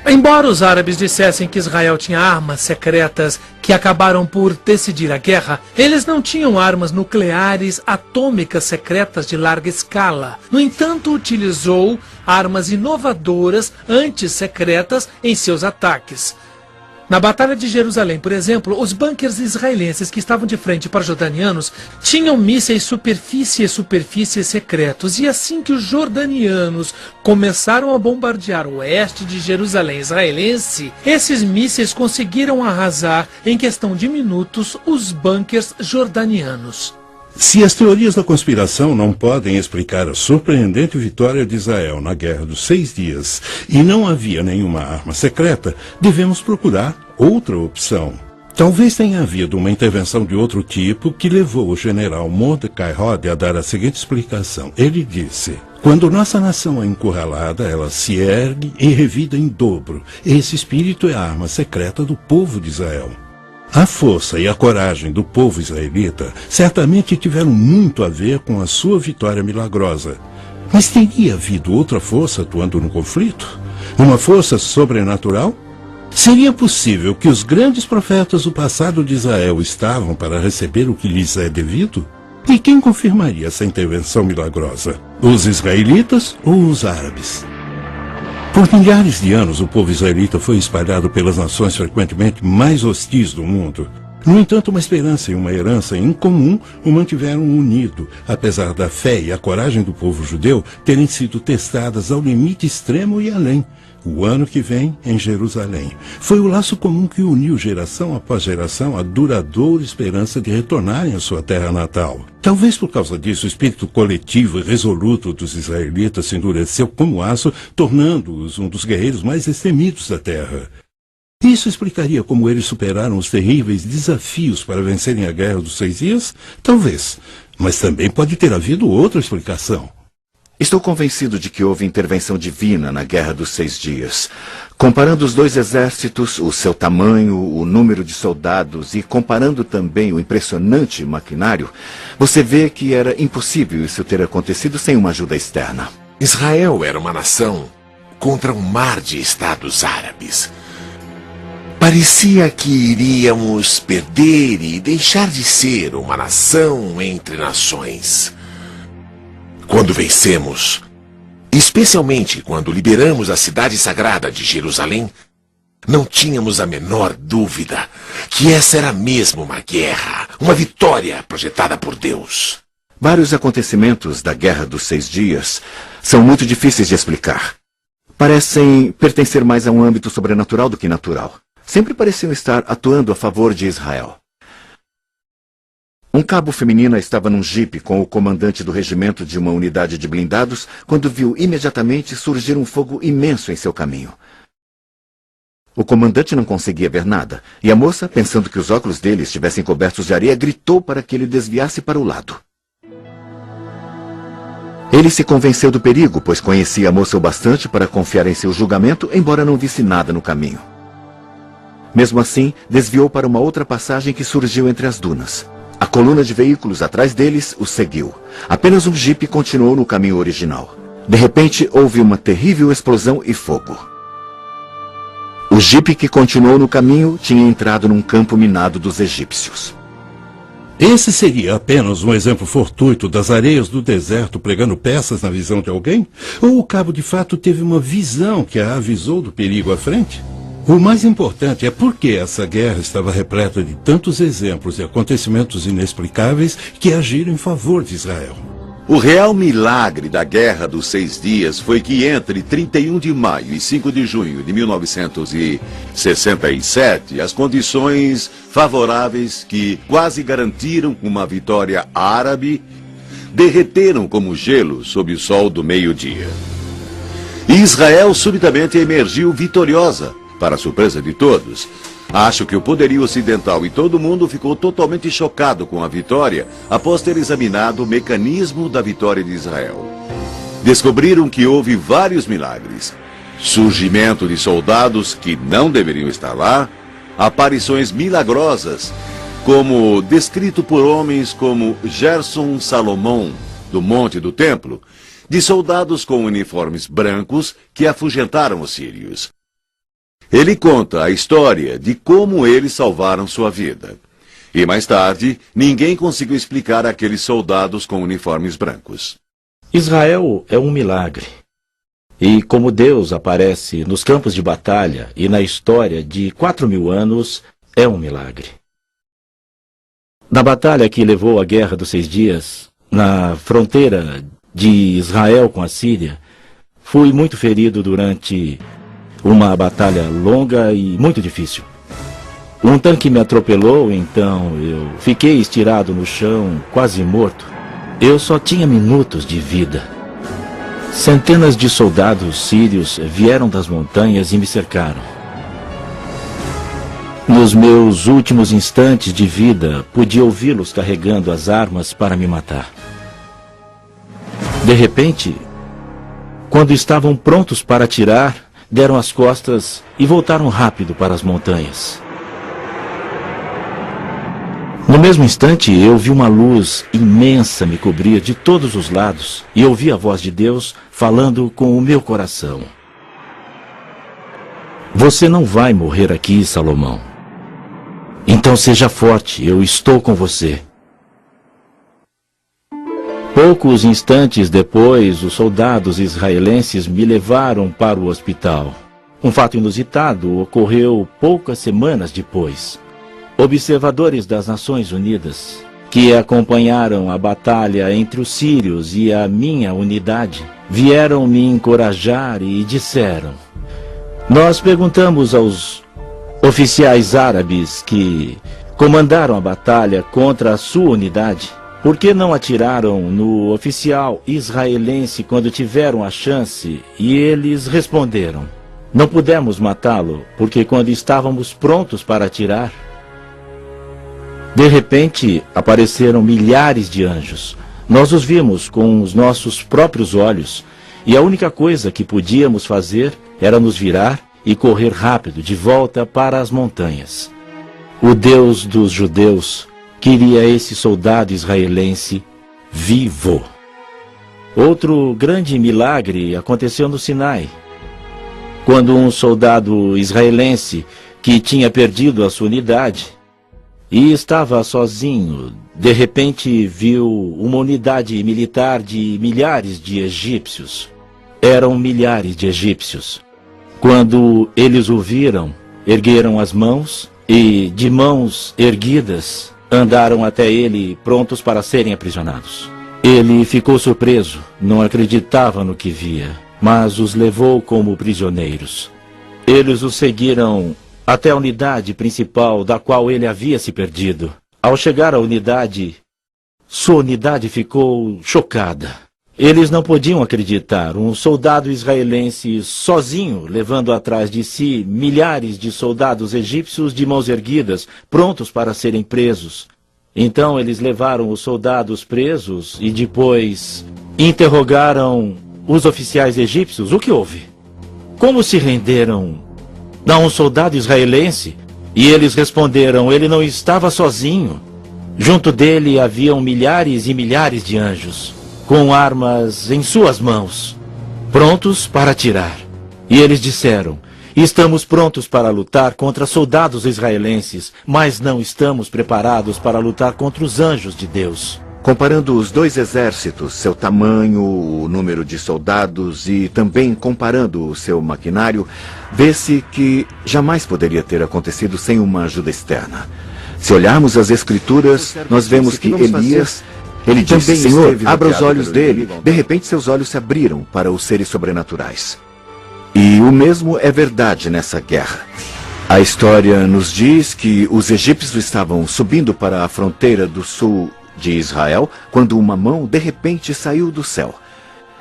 Embora os árabes dissessem que Israel tinha armas secretas que acabaram por decidir a guerra, eles não tinham armas nucleares atômicas secretas de larga escala. No entanto, utilizou armas inovadoras antissecretas em seus ataques. Na Batalha de Jerusalém, por exemplo, os bunkers israelenses que estavam de frente para os jordanianos tinham mísseis superfície secretos. E assim que os jordanianos começaram a bombardear o oeste de Jerusalém israelense, esses mísseis conseguiram arrasar, em questão de minutos, os bunkers jordanianos. Se as teorias da conspiração não podem explicar a surpreendente vitória de Israel na Guerra dos 6 Dias e não havia nenhuma arma secreta, devemos procurar outra opção. Talvez tenha havido uma intervenção de outro tipo que levou o general Mordecai Rode a dar a seguinte explicação. Ele disse: quando nossa nação é encurralada, ela se ergue e revida em dobro. Esse espírito é a arma secreta do povo de Israel. A força e a coragem do povo israelita certamente tiveram muito a ver com a sua vitória milagrosa. Mas teria havido outra força atuando no conflito? Uma força sobrenatural? Seria possível que os grandes profetas do passado de Israel estavam para receber o que lhes é devido? E quem confirmaria essa intervenção milagrosa? Os israelitas ou os árabes? Por milhares de anos, o povo israelita foi espalhado pelas nações frequentemente mais hostis do mundo. No entanto, uma esperança e uma herança em comum o mantiveram unido, apesar da fé e a coragem do povo judeu terem sido testadas ao limite extremo e além. O ano que vem, em Jerusalém, foi o laço comum que uniu geração após geração a duradoura esperança de retornarem à sua terra natal. Talvez por causa disso, o espírito coletivo e resoluto dos israelitas se endureceu como aço, tornando-os um dos guerreiros mais destemidos da terra. Isso explicaria como eles superaram os terríveis desafios para vencerem a Guerra dos 6 Dias? Talvez, mas também pode ter havido outra explicação. Estou convencido de que houve intervenção divina na Guerra dos 6 Dias. Comparando os dois exércitos, o seu tamanho, o número de soldados e comparando também o impressionante maquinário, você vê que era impossível isso ter acontecido sem uma ajuda externa. Israel era uma nação contra um mar de estados árabes. Parecia que iríamos perder e deixar de ser uma nação entre nações. Quando vencemos, especialmente quando liberamos a cidade sagrada de Jerusalém, não tínhamos a menor dúvida que essa era mesmo uma guerra, uma vitória projetada por Deus. Vários acontecimentos da Guerra dos 6 Dias são muito difíceis de explicar. Parecem pertencer mais a um âmbito sobrenatural do que natural. Sempre pareciam estar atuando a favor de Israel. Um cabo feminina estava num jipe com o comandante do regimento de uma unidade de blindados quando viu imediatamente surgir um fogo imenso em seu caminho. O comandante não conseguia ver nada, e a moça, pensando que os óculos dele estivessem cobertos de areia, gritou para que ele desviasse para o lado. Ele se convenceu do perigo, pois conhecia a moça o bastante para confiar em seu julgamento, embora não visse nada no caminho. Mesmo assim, desviou para uma outra passagem que surgiu entre as dunas. A coluna de veículos atrás deles o seguiu. Apenas um jipe continuou no caminho original. De repente, houve uma terrível explosão e fogo. O jipe que continuou no caminho tinha entrado num campo minado dos egípcios. Esse seria apenas um exemplo fortuito das areias do deserto pregando peças na visão de alguém? Ou o cabo de fato teve uma visão que a avisou do perigo à frente? O mais importante é por que essa guerra estava repleta de tantos exemplos e acontecimentos inexplicáveis que agiram em favor de Israel. O real milagre da Guerra dos 6 Dias foi que entre 31 de maio e 5 de junho de 1967, as condições favoráveis que quase garantiram uma vitória árabe derreteram como gelo sob o sol do meio-dia. E Israel subitamente emergiu vitoriosa. Para a surpresa de todos, acho que o poderio ocidental e todo mundo ficou totalmente chocado com a vitória após ter examinado o mecanismo da vitória de Israel. Descobriram que houve vários milagres. Surgimento de soldados que não deveriam estar lá, aparições milagrosas, como descrito por homens como Gerson Salomão, do Monte do Templo, de soldados com uniformes brancos que afugentaram os sírios. Ele conta a história de como eles salvaram sua vida. E mais tarde, ninguém conseguiu explicar aqueles soldados com uniformes brancos. Israel é um milagre. E como Deus aparece nos campos de batalha e na história de 4.000 anos, é um milagre. Na batalha que levou à Guerra dos 6 Dias, na fronteira de Israel com a Síria, fui muito ferido durante uma batalha longa e muito difícil. Um tanque me atropelou, então eu fiquei estirado no chão, quase morto. Eu só tinha minutos de vida. Centenas de soldados sírios vieram das montanhas e me cercaram. Nos meus últimos instantes de vida, podia ouvi-los carregando as armas para me matar. De repente, quando estavam prontos para atirar, deram as costas e voltaram rápido para as montanhas. No mesmo instante, eu vi uma luz imensa me cobrir de todos os lados e ouvi a voz de Deus falando com o meu coração. Você não vai morrer aqui, Salomão. Então seja forte, eu estou com você. Poucos instantes depois, os soldados israelenses me levaram para o hospital. Um fato inusitado ocorreu poucas semanas depois. Observadores das Nações Unidas, que acompanharam a batalha entre os sírios e a minha unidade, vieram me encorajar e disseram: nós perguntamos aos oficiais árabes que comandaram a batalha contra a sua unidade, por que não atiraram no oficial israelense quando tiveram a chance? E eles responderam: não pudemos matá-lo, porque quando estávamos prontos para atirar, de repente apareceram milhares de anjos. Nós os vimos com os nossos próprios olhos, e a única coisa que podíamos fazer era nos virar e correr rápido de volta para as montanhas. O Deus dos judeus queria esse soldado israelense vivo. Outro grande milagre aconteceu no Sinai, quando um soldado israelense que tinha perdido a sua unidade e estava sozinho, de repente viu uma unidade militar de milhares de egípcios. Eram milhares de egípcios. Quando eles o viram, ergueram as mãos e, de mãos erguidas, andaram até ele, prontos para serem aprisionados. Ele ficou surpreso, não acreditava no que via, mas os levou como prisioneiros. Eles os seguiram até a unidade principal da qual ele havia se perdido. Ao chegar à unidade, sua unidade ficou chocada. Eles não podiam acreditar, um soldado israelense sozinho, levando atrás de si milhares de soldados egípcios de mãos erguidas, prontos para serem presos. Então eles levaram os soldados presos e depois interrogaram os oficiais egípcios. O que houve? Como se renderam a um soldado israelense? E eles responderam: ele não estava sozinho. Junto dele haviam milhares e milhares de anjos, com armas em suas mãos, prontos para atirar. E eles disseram: estamos prontos para lutar contra soldados israelenses, mas não estamos preparados para lutar contra os anjos de Deus. Comparando os dois exércitos, seu tamanho, o número de soldados e também comparando o seu maquinário, vê-se que jamais poderia ter acontecido sem uma ajuda externa. Se olharmos as Escrituras, nós vemos que Elias, ele disse: Senhor, abra os olhos dele. De repente seus olhos se abriram para os seres sobrenaturais. E o mesmo é verdade nessa guerra. A história nos diz que os egípcios estavam subindo para a fronteira do sul de Israel, quando uma mão de repente saiu do céu.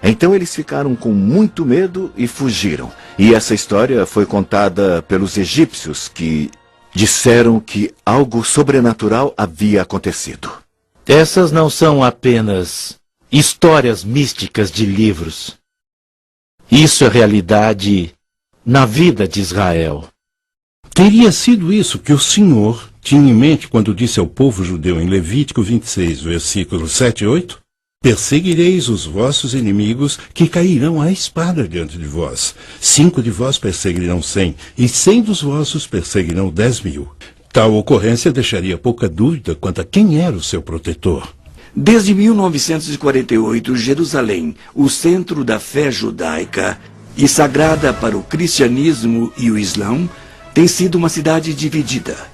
Então eles ficaram com muito medo e fugiram. E essa história foi contada pelos egípcios, que disseram que algo sobrenatural havia acontecido. Essas não são apenas histórias místicas de livros. Isso é realidade na vida de Israel. Teria sido isso que o Senhor tinha em mente quando disse ao povo judeu em Levítico 26, versículos 7 e 8? Perseguireis os vossos inimigos, que cairão à espada diante de vós. 5 de vós perseguirão 100, e 100 dos vossos perseguirão 10.000. Tal ocorrência deixaria pouca dúvida quanto a quem era o seu protetor. Desde 1948, Jerusalém, o centro da fé judaica e sagrada para o cristianismo e o islã, tem sido uma cidade dividida.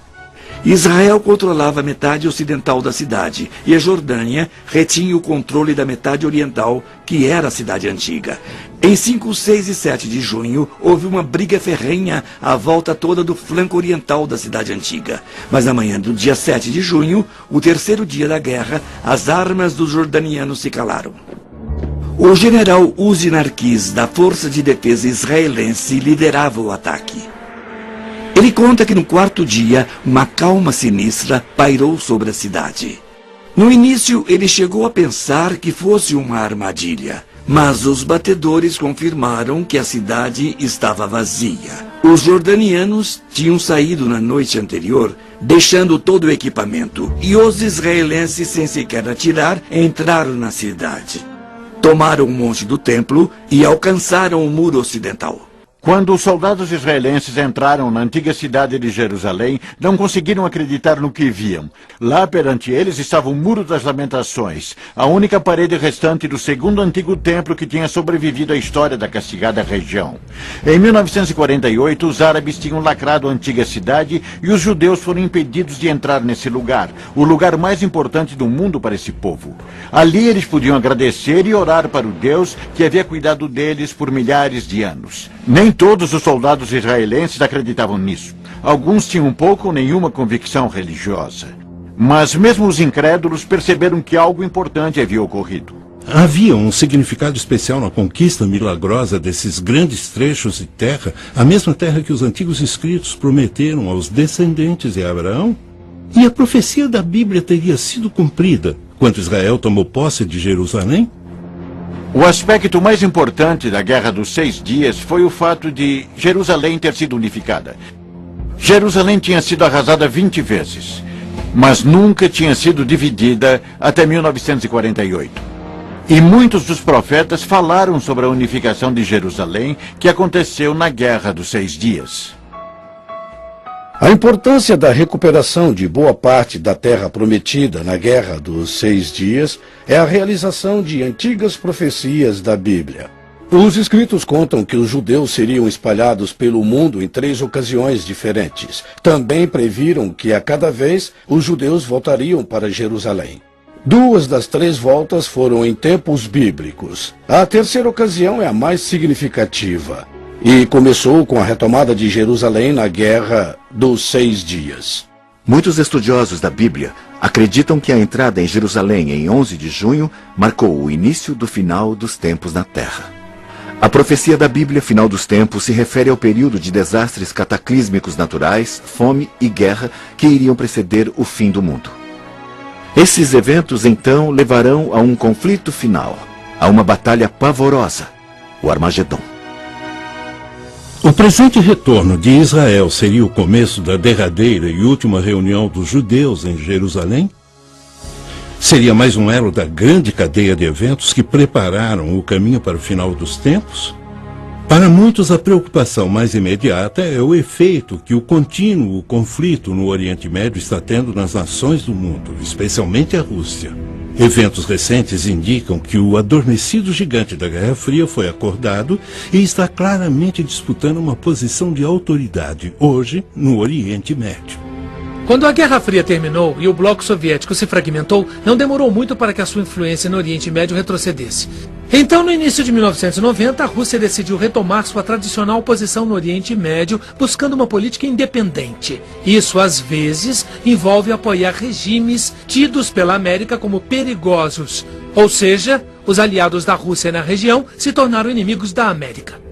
Israel controlava a metade ocidental da cidade e a Jordânia retinha o controle da metade oriental, que era a cidade antiga. Em 5, 6 e 7 de junho, houve uma briga ferrenha à volta toda do flanco oriental da cidade antiga. Mas na manhã do dia 7 de junho, o terceiro dia da guerra, as armas dos jordanianos se calaram. O general Uzi Narkis, da Força de Defesa Israelense, liderava o ataque. Ele conta que no quarto dia, uma calma sinistra pairou sobre a cidade. No início, ele chegou a pensar que fosse uma armadilha, mas os batedores confirmaram que a cidade estava vazia. Os jordanianos tinham saído na noite anterior, deixando todo o equipamento, e os israelenses, sem sequer atirar, entraram na cidade. Tomaram o monte do templo e alcançaram o muro ocidental. Quando os soldados israelenses entraram na antiga cidade de Jerusalém, não conseguiram acreditar no que viam. Lá perante eles estava o Muro das Lamentações, a única parede restante do segundo antigo templo que tinha sobrevivido à história da castigada região. Em 1948, os árabes tinham lacrado a antiga cidade e os judeus foram impedidos de entrar nesse lugar, o lugar mais importante do mundo para esse povo. Ali eles podiam agradecer e orar para o Deus que havia cuidado deles por milhares de anos. Nem todos os soldados israelenses acreditavam nisso. Alguns tinham pouco ou nenhuma convicção religiosa. Mas mesmo os incrédulos perceberam que algo importante havia ocorrido. Havia um significado especial na conquista milagrosa desses grandes trechos de terra, a mesma terra que os antigos escritos prometeram aos descendentes de Abraão? E a profecia da Bíblia teria sido cumprida quando Israel tomou posse de Jerusalém? O aspecto mais importante da Guerra dos 6 Dias foi o fato de Jerusalém ter sido unificada. Jerusalém tinha sido arrasada 20 vezes, mas nunca tinha sido dividida até 1948. E muitos dos profetas falaram sobre a unificação de Jerusalém que aconteceu na Guerra dos 6 Dias. A importância da recuperação de boa parte da terra prometida na Guerra dos 6 Dias é a realização de antigas profecias da Bíblia. Os escritos contam que os judeus seriam espalhados pelo mundo em 3 ocasiões diferentes. Também previram que a cada vez os judeus voltariam para Jerusalém. 2 das 3 voltas foram em tempos bíblicos. A terceira ocasião é a mais significativa. E começou com a retomada de Jerusalém na Guerra dos 6 Dias. Muitos estudiosos da Bíblia acreditam que a entrada em Jerusalém em 11 de junho marcou o início do final dos tempos na Terra. A profecia da Bíblia, final dos tempos, se refere ao período de desastres cataclísmicos naturais, fome e guerra que iriam preceder o fim do mundo. Esses eventos, então, levarão a um conflito final, a uma batalha pavorosa, o Armagedon. O presente retorno de Israel seria o começo da derradeira e última reunião dos judeus em Jerusalém? Seria mais um elo da grande cadeia de eventos que prepararam o caminho para o final dos tempos? Para muitos, a preocupação mais imediata é o efeito que o contínuo conflito no Oriente Médio está tendo nas nações do mundo, especialmente a Rússia. Eventos recentes indicam que o adormecido gigante da Guerra Fria foi acordado e está claramente disputando uma posição de autoridade hoje no Oriente Médio. Quando a Guerra Fria terminou e o bloco soviético se fragmentou, não demorou muito para que a sua influência no Oriente Médio retrocedesse. Então, no início de 1990, a Rússia decidiu retomar sua tradicional posição no Oriente Médio, buscando uma política independente. Isso, às vezes, envolve apoiar regimes tidos pela América como perigosos. Ou seja, os aliados da Rússia na região se tornaram inimigos da América.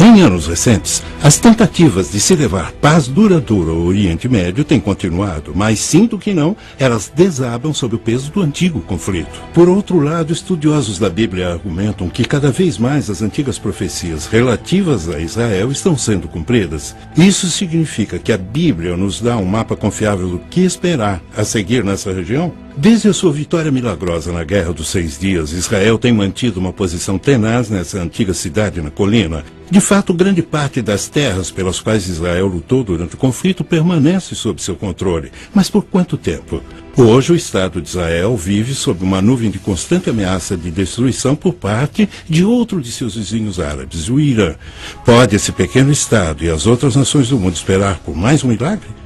Em anos recentes, as tentativas de se levar paz duradoura ao Oriente Médio têm continuado, mas sinto que não, elas desabam sob o peso do antigo conflito. Por outro lado, estudiosos da Bíblia argumentam que cada vez mais as antigas profecias relativas a Israel estão sendo cumpridas. Isso significa que a Bíblia nos dá um mapa confiável do que esperar a seguir nessa região? Desde a sua vitória milagrosa na Guerra dos 6 Dias, Israel tem mantido uma posição tenaz nessa antiga cidade na colina. De fato, grande parte das terras pelas quais Israel lutou durante o conflito permanece sob seu controle. Mas por quanto tempo? Hoje, o Estado de Israel vive sob uma nuvem de constante ameaça de destruição por parte de outro de seus vizinhos árabes, o Irã. Pode esse pequeno Estado e as outras nações do mundo esperar por mais um milagre?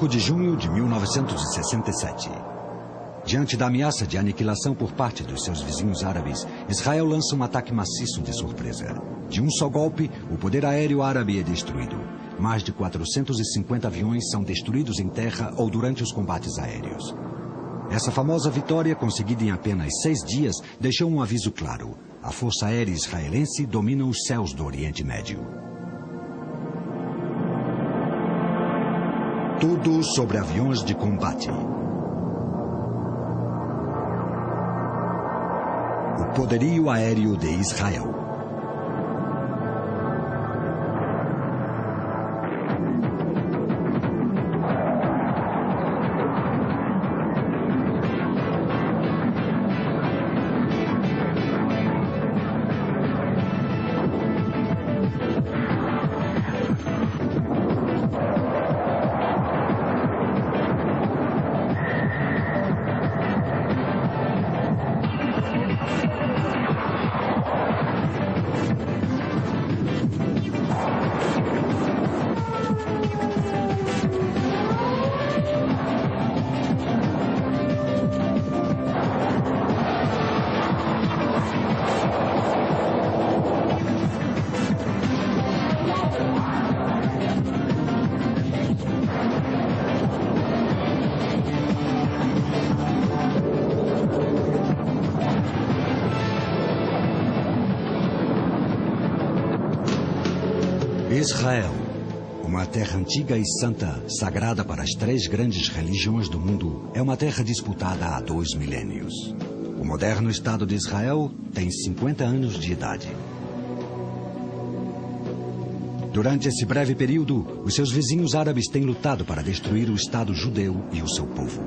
De junho de 1967. Diante da ameaça de aniquilação por parte dos seus vizinhos árabes, Israel lança um ataque maciço de surpresa. De um só golpe, o poder aéreo árabe é destruído. Mais de 450 aviões são destruídos em terra ou durante os combates aéreos. Essa famosa vitória, conseguida em apenas 6 dias, deixou um aviso claro. A Força Aérea Israelense domina os céus do Oriente Médio. Tudo sobre aviões de combate. O poderio aéreo de Israel. Israel, uma terra antiga e santa, sagrada para as 3 grandes religiões do mundo, é uma terra disputada há 2 milênios. O moderno Estado de Israel tem 50 anos de idade. Durante esse breve período, os seus vizinhos árabes têm lutado para destruir o Estado judeu e o seu povo.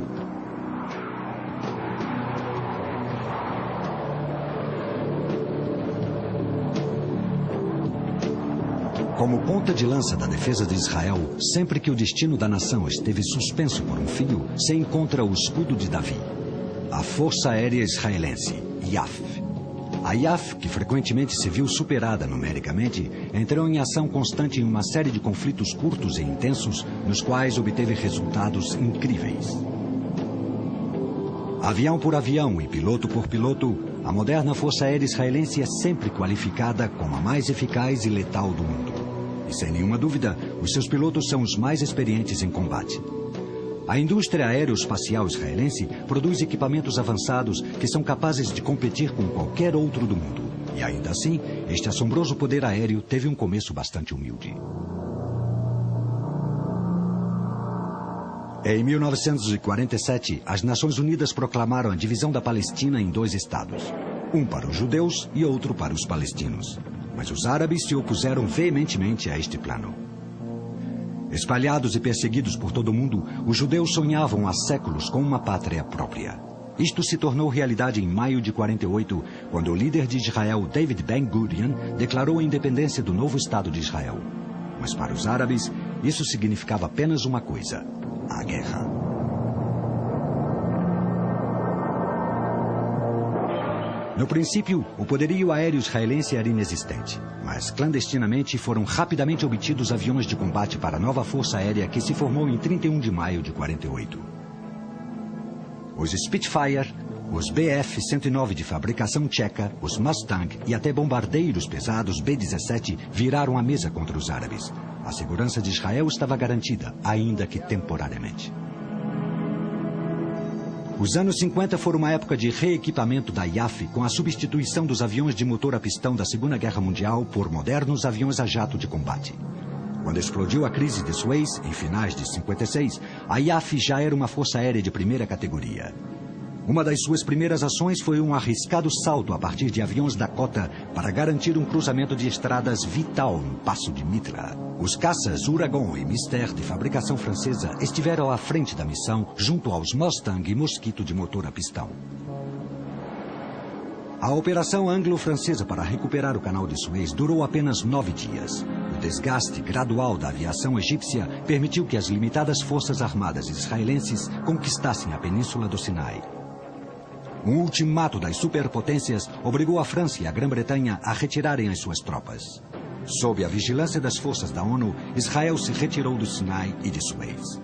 Como ponta de lança da defesa de Israel, sempre que o destino da nação esteve suspenso por um fio, se encontra o escudo de Davi, a Força Aérea Israelense, IAF. A IAF, que frequentemente se viu superada numericamente, entrou em ação constante em uma série de conflitos curtos e intensos, nos quais obteve resultados incríveis. Avião por avião e piloto por piloto, a moderna Força Aérea Israelense é sempre qualificada como a mais eficaz e letal do mundo. E sem nenhuma dúvida, os seus pilotos são os mais experientes em combate. A indústria aeroespacial israelense produz equipamentos avançados que são capazes de competir com qualquer outro do mundo. E ainda assim, este assombroso poder aéreo teve um começo bastante humilde. Em 1947, as Nações Unidas proclamaram a divisão da Palestina em 2 estados. Um para os judeus e outro para os palestinos. Mas os árabes se opuseram veementemente a este plano. Espalhados e perseguidos por todo o mundo, os judeus sonhavam há séculos com uma pátria própria. Isto se tornou realidade em maio de 48, quando o líder de Israel, David Ben-Gurion, declarou a independência do novo Estado de Israel. Mas para os árabes, isso significava apenas uma coisa: a guerra. No princípio, o poderio aéreo israelense era inexistente, mas clandestinamente foram rapidamente obtidos aviões de combate para a nova força aérea que se formou em 31 de maio de 48. Os Spitfire, os Bf-109 de fabricação tcheca, os Mustang e até bombardeiros pesados B-17 viraram a mesa contra os árabes. A segurança de Israel estava garantida, ainda que temporariamente. Os anos 50 foram uma época de reequipamento da IAF com a substituição dos aviões de motor a pistão da Segunda Guerra Mundial por modernos aviões a jato de combate. Quando explodiu a crise de Suez, em finais de 56, a IAF já era uma força aérea de primeira categoria. Uma das suas primeiras ações foi um arriscado salto a partir de aviões Dakota para garantir um cruzamento de estradas vital no Passo de Mitra. Os caças Uragon e Mystère, de fabricação francesa, estiveram à frente da missão, junto aos Mustang e Mosquito de motor a pistão. A operação anglo-francesa para recuperar o canal de Suez durou apenas 9 dias. O desgaste gradual da aviação egípcia permitiu que as limitadas forças armadas israelenses conquistassem a península do Sinai. Um ultimato das superpotências obrigou a França e a Grã-Bretanha a retirarem as suas tropas. Sob a vigilância das forças da ONU, Israel se retirou do Sinai e de Suez.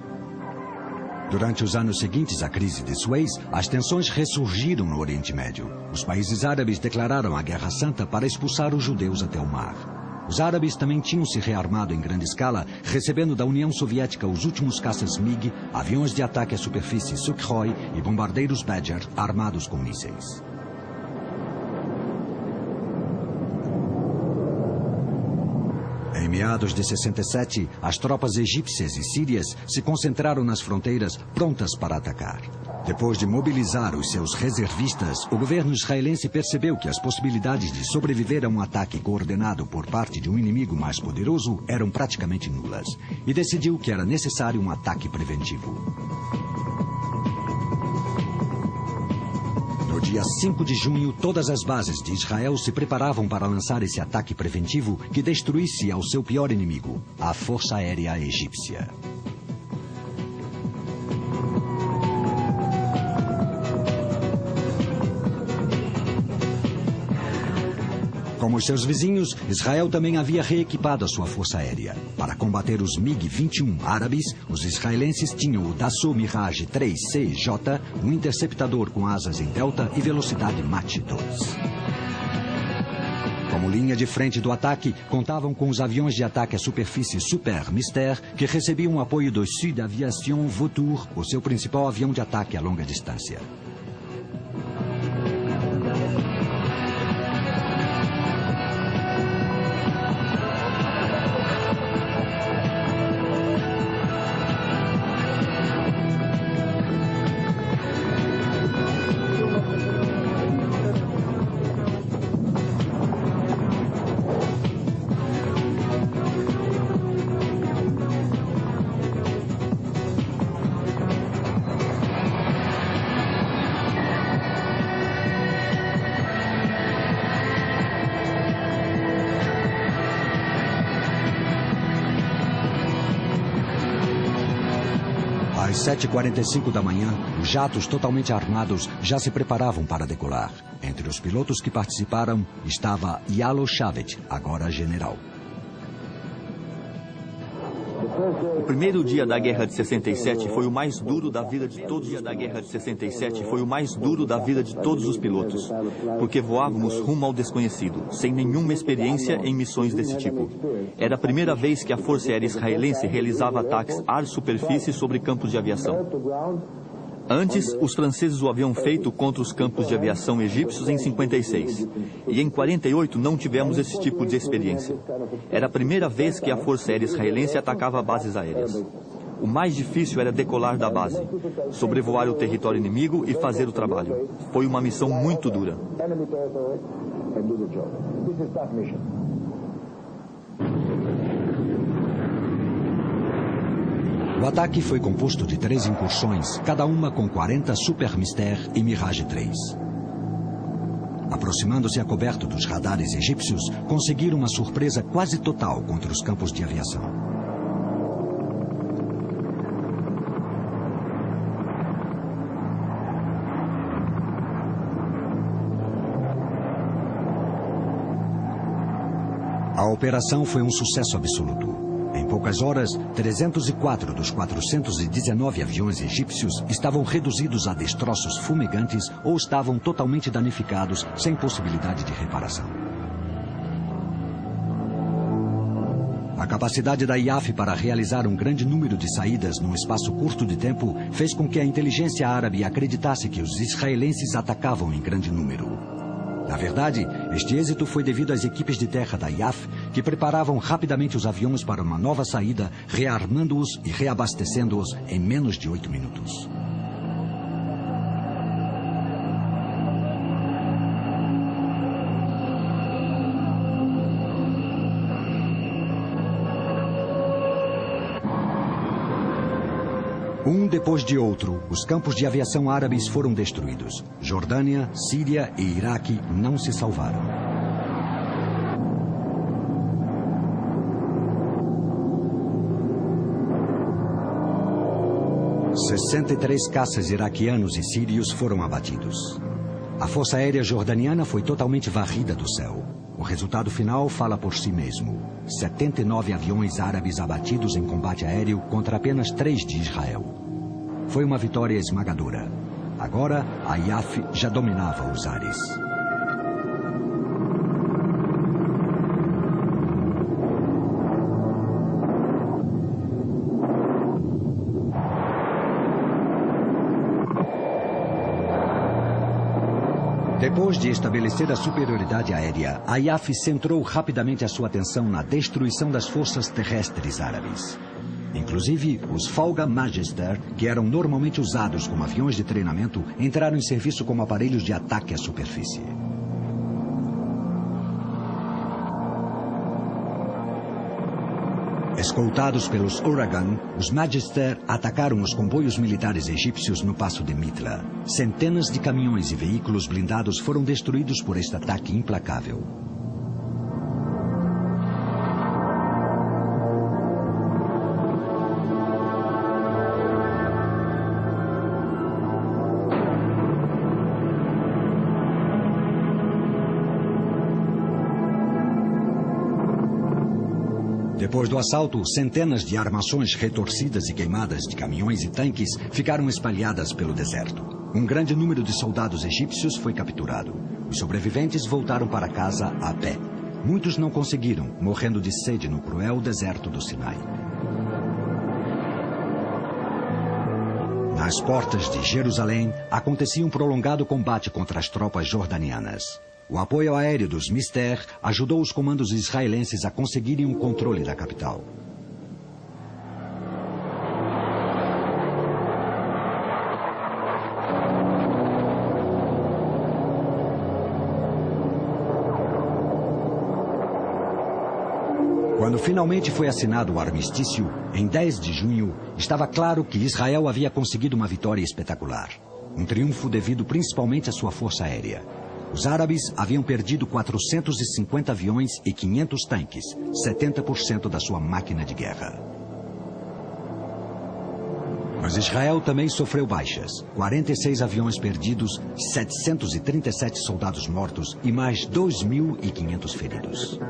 Durante os anos seguintes à crise de Suez, as tensões ressurgiram no Oriente Médio. Os países árabes declararam a Guerra Santa para expulsar os judeus até o mar. Os árabes também tinham se rearmado em grande escala, recebendo da União Soviética os últimos caças MiG, aviões de ataque à superfície Sukhoi e bombardeiros Badger armados com mísseis. Em meados de 67, as tropas egípcias e sírias se concentraram nas fronteiras, prontas para atacar. Depois de mobilizar os seus reservistas, o governo israelense percebeu que as possibilidades de sobreviver a um ataque coordenado por parte de um inimigo mais poderoso eram praticamente nulas, e decidiu que era necessário um ataque preventivo. No dia 5 de junho, todas as bases de Israel se preparavam para lançar esse ataque preventivo que destruísse ao seu pior inimigo, a Força Aérea Egípcia. Como os seus vizinhos, Israel também havia reequipado a sua força aérea. Para combater os MiG-21 árabes, os israelenses tinham o Dassault Mirage 3CJ, um interceptador com asas em delta e velocidade Mach 2. Como linha de frente do ataque, contavam com os aviões de ataque à superfície Super Mystère, que recebiam o apoio do Sud Aviation Vautour, o seu principal avião de ataque a longa distância. Às 7h45 da manhã, os jatos totalmente armados já se preparavam para decolar. Entre os pilotos que participaram estava Yalo Shavet, agora general. O primeiro dia da Guerra de 67 foi o mais duro da vida de todos. Foi o mais duro da vida de todos os pilotos, porque voávamos rumo ao desconhecido, sem nenhuma experiência em missões desse tipo. Era a primeira vez que a Força Aérea Israelense realizava ataques ar-superfície sobre campos de aviação. Antes, os franceses o haviam feito contra os campos de aviação egípcios em 56. E em 48 não tivemos esse tipo de experiência. Era a primeira vez que a Força Aérea Israelense atacava bases aéreas. O mais difícil era decolar da base, sobrevoar o território inimigo e fazer o trabalho. Foi uma missão muito dura. O ataque foi composto de 3 incursões, cada uma com 40 Super Mystère e Mirage 3. Aproximando-se a coberto dos radares egípcios, conseguiram uma surpresa quase total contra os campos de aviação. A operação foi um sucesso absoluto. Em poucas horas, 304 dos 419 aviões egípcios estavam reduzidos a destroços fumegantes ou estavam totalmente danificados, sem possibilidade de reparação. A capacidade da IAF para realizar um grande número de saídas num espaço curto de tempo fez com que a inteligência árabe acreditasse que os israelenses atacavam em grande número. Na verdade, este êxito foi devido às equipes de terra da IAF, que preparavam rapidamente os aviões para uma nova saída, rearmando-os e reabastecendo-os em menos de 8 minutos. Um depois de outro, os campos de aviação árabes foram destruídos. Jordânia, Síria e Iraque não se salvaram. "63 caças iraquianos e sírios foram abatidos. A Força Aérea Jordaniana foi totalmente varrida do céu. O resultado final fala por si mesmo. 79 aviões árabes abatidos em combate aéreo contra apenas 3 de Israel. Foi uma vitória esmagadora. Agora, a IAF já dominava os ares. Depois de estabelecer a superioridade aérea, a IAF centrou rapidamente a sua atenção na destruição das forças terrestres árabes. Inclusive, os Fauga Magister, que eram normalmente usados como aviões de treinamento, entraram em serviço como aparelhos de ataque à superfície. Escoltados pelos Uragan, os Magister atacaram os comboios militares egípcios no passo de Mitla. Centenas de caminhões e veículos blindados foram destruídos por este ataque implacável. Depois do assalto, centenas de armações retorcidas e queimadas de caminhões e tanques ficaram espalhadas pelo deserto. Um grande número de soldados egípcios foi capturado. Os sobreviventes voltaram para casa a pé. Muitos não conseguiram, morrendo de sede no cruel deserto do Sinai. Nas portas de Jerusalém, acontecia um prolongado combate contra as tropas jordanianas. O apoio aéreo dos Mister ajudou os comandos israelenses a conseguirem o controle da capital. Quando finalmente foi assinado o armistício, em 10 de junho, estava claro que Israel havia conseguido uma vitória espetacular. Um triunfo devido principalmente à sua força aérea. Os árabes haviam perdido 450 aviões e 500 tanques, 70% da sua máquina de guerra. Mas Israel também sofreu baixas. 46 aviões perdidos, 737 soldados mortos e mais 2.500 feridos.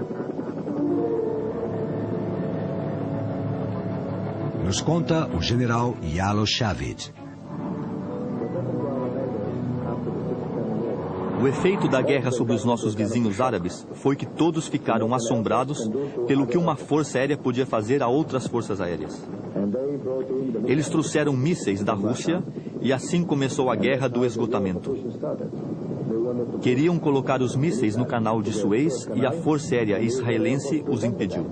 Nos conta o general Yalo Shavid. O efeito da guerra sobre os nossos vizinhos árabes foi que todos ficaram assombrados pelo que uma força aérea podia fazer a outras forças aéreas. Eles trouxeram mísseis da Rússia e assim começou a guerra do esgotamento. Queriam colocar os mísseis no canal de Suez e a força aérea israelense os impediu.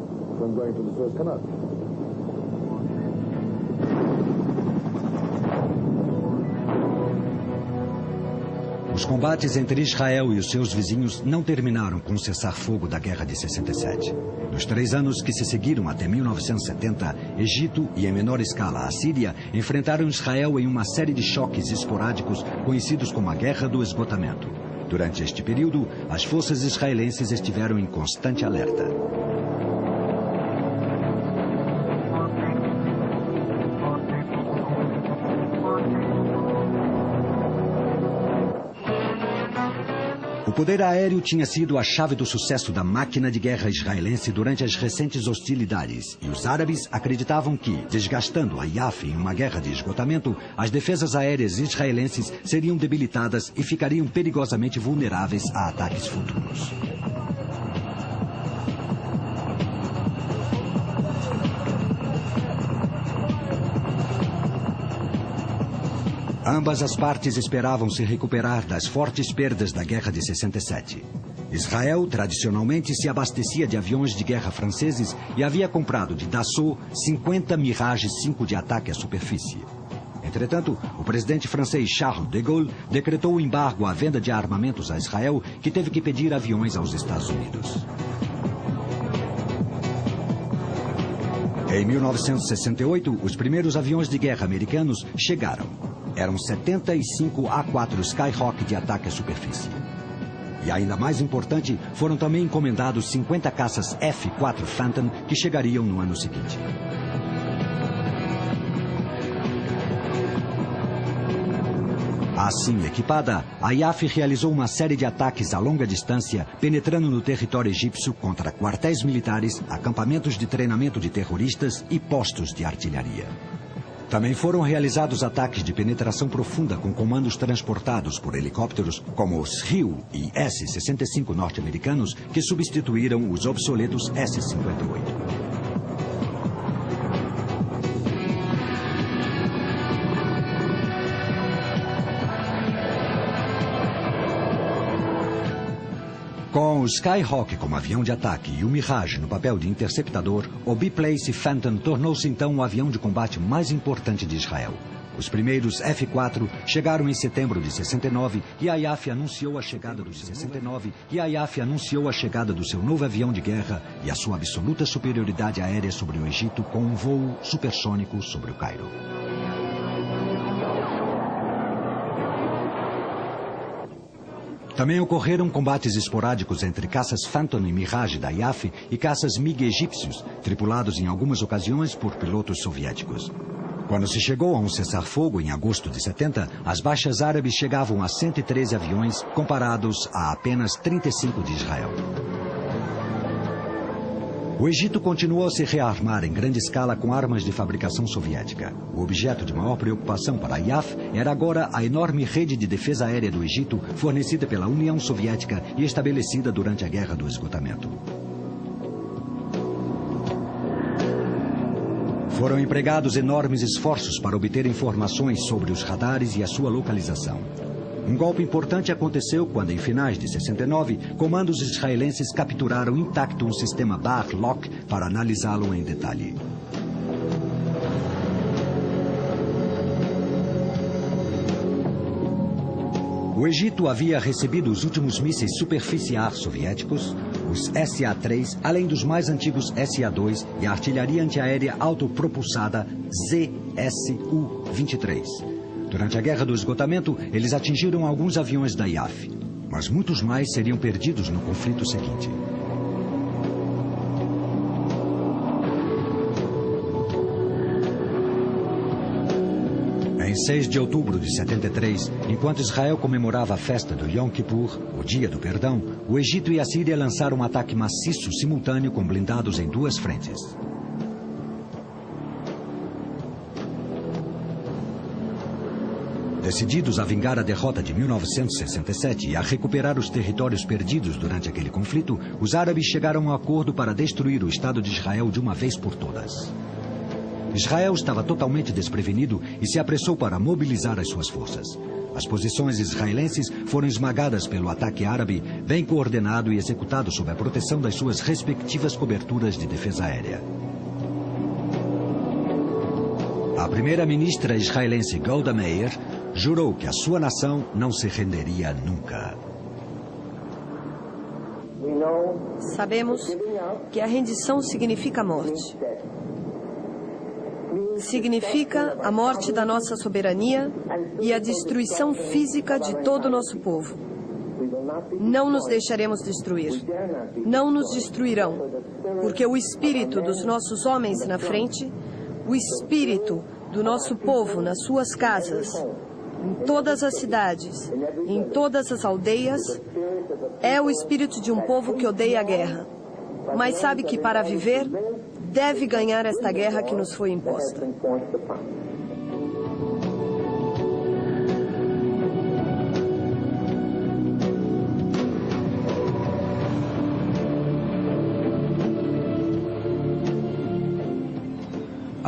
Os combates entre Israel e os seus vizinhos não terminaram com o cessar-fogo da Guerra de 67. Nos 3 anos que se seguiram até 1970, Egito e, em menor escala, a Síria enfrentaram Israel em uma série de choques esporádicos conhecidos como a Guerra do Esgotamento. Durante este período, as forças israelenses estiveram em constante alerta. O poder aéreo tinha sido a chave do sucesso da máquina de guerra israelense durante as recentes hostilidades, e os árabes acreditavam que, desgastando a IAF em uma guerra de esgotamento, as defesas aéreas israelenses seriam debilitadas e ficariam perigosamente vulneráveis a ataques futuros. Ambas as partes esperavam se recuperar das fortes perdas da Guerra de 67. Israel, tradicionalmente, se abastecia de aviões de guerra franceses e havia comprado de Dassault 50 Mirage 5 de ataque à superfície. Entretanto, o presidente francês Charles de Gaulle decretou o embargo à venda de armamentos a Israel, que teve que pedir aviões aos Estados Unidos. Em 1968, os primeiros aviões de guerra americanos chegaram. Eram 75 A-4 Skyhawk de ataque à superfície. E ainda mais importante, foram também encomendados 50 caças F-4 Phantom que chegariam no ano seguinte. Assim equipada, a IAF realizou uma série de ataques a longa distância, penetrando no território egípcio contra quartéis militares, acampamentos de treinamento de terroristas e postos de artilharia. Também foram realizados ataques de penetração profunda com comandos transportados por helicópteros, como os RIU e S-65 norte-americanos, que substituíram os obsoletos S-58. Com o Skyhawk como avião de ataque e o Mirage no papel de interceptador, o Biplace Phantom tornou-se então o avião de combate mais importante de Israel. Os primeiros F-4 chegaram em setembro de 69 e a IAF anunciou a chegada do seu novo avião de guerra e a sua absoluta superioridade aérea sobre o Egito com um voo supersônico sobre o Cairo. Também ocorreram combates esporádicos entre caças Phantom e Mirage da IAF e caças MiG egípcios, tripulados em algumas ocasiões por pilotos soviéticos. Quando se chegou a um cessar-fogo em agosto de 70, as baixas árabes chegavam a 113 aviões, comparados a apenas 35 de Israel. O Egito continuou a se rearmar em grande escala com armas de fabricação soviética. O objeto de maior preocupação para a IAF era agora a enorme rede de defesa aérea do Egito, fornecida pela União Soviética e estabelecida durante a Guerra do Esgotamento. Foram empregados enormes esforços para obter informações sobre os radares e a sua localização. Um golpe importante aconteceu quando, em finais de 69, comandos israelenses capturaram intacto um sistema Bar-Lock para analisá-lo em detalhe. O Egito havia recebido os últimos mísseis superficiar soviéticos, os SA-3, além dos mais antigos SA-2 e a artilharia antiaérea autopropulsada ZSU-23. Durante a Guerra do Esgotamento, eles atingiram alguns aviões da IAF, mas muitos mais seriam perdidos no conflito seguinte. Em 6 de outubro de 73, enquanto Israel comemorava a festa do Yom Kippur, o Dia do Perdão, o Egito e a Síria lançaram um ataque maciço simultâneo com blindados em duas frentes. Decididos a vingar a derrota de 1967 e a recuperar os territórios perdidos durante aquele conflito, os árabes chegaram a um acordo para destruir o Estado de Israel de uma vez por todas. Israel estava totalmente desprevenido e se apressou para mobilizar as suas forças. As posições israelenses foram esmagadas pelo ataque árabe, bem coordenado e executado sob a proteção das suas respectivas coberturas de defesa aérea. A primeira-ministra israelense Golda Meir jurou que a sua nação não se renderia nunca. Sabemos que a rendição significa morte. Significa a morte da nossa soberania e a destruição física de todo o nosso povo. Não nos deixaremos destruir. Não nos destruirão, porque o espírito dos nossos homens na frente, o espírito do nosso povo nas suas casas, em todas as cidades, em todas as aldeias, é o espírito de um povo que odeia a guerra, mas sabe que para viver, deve ganhar esta guerra que nos foi imposta.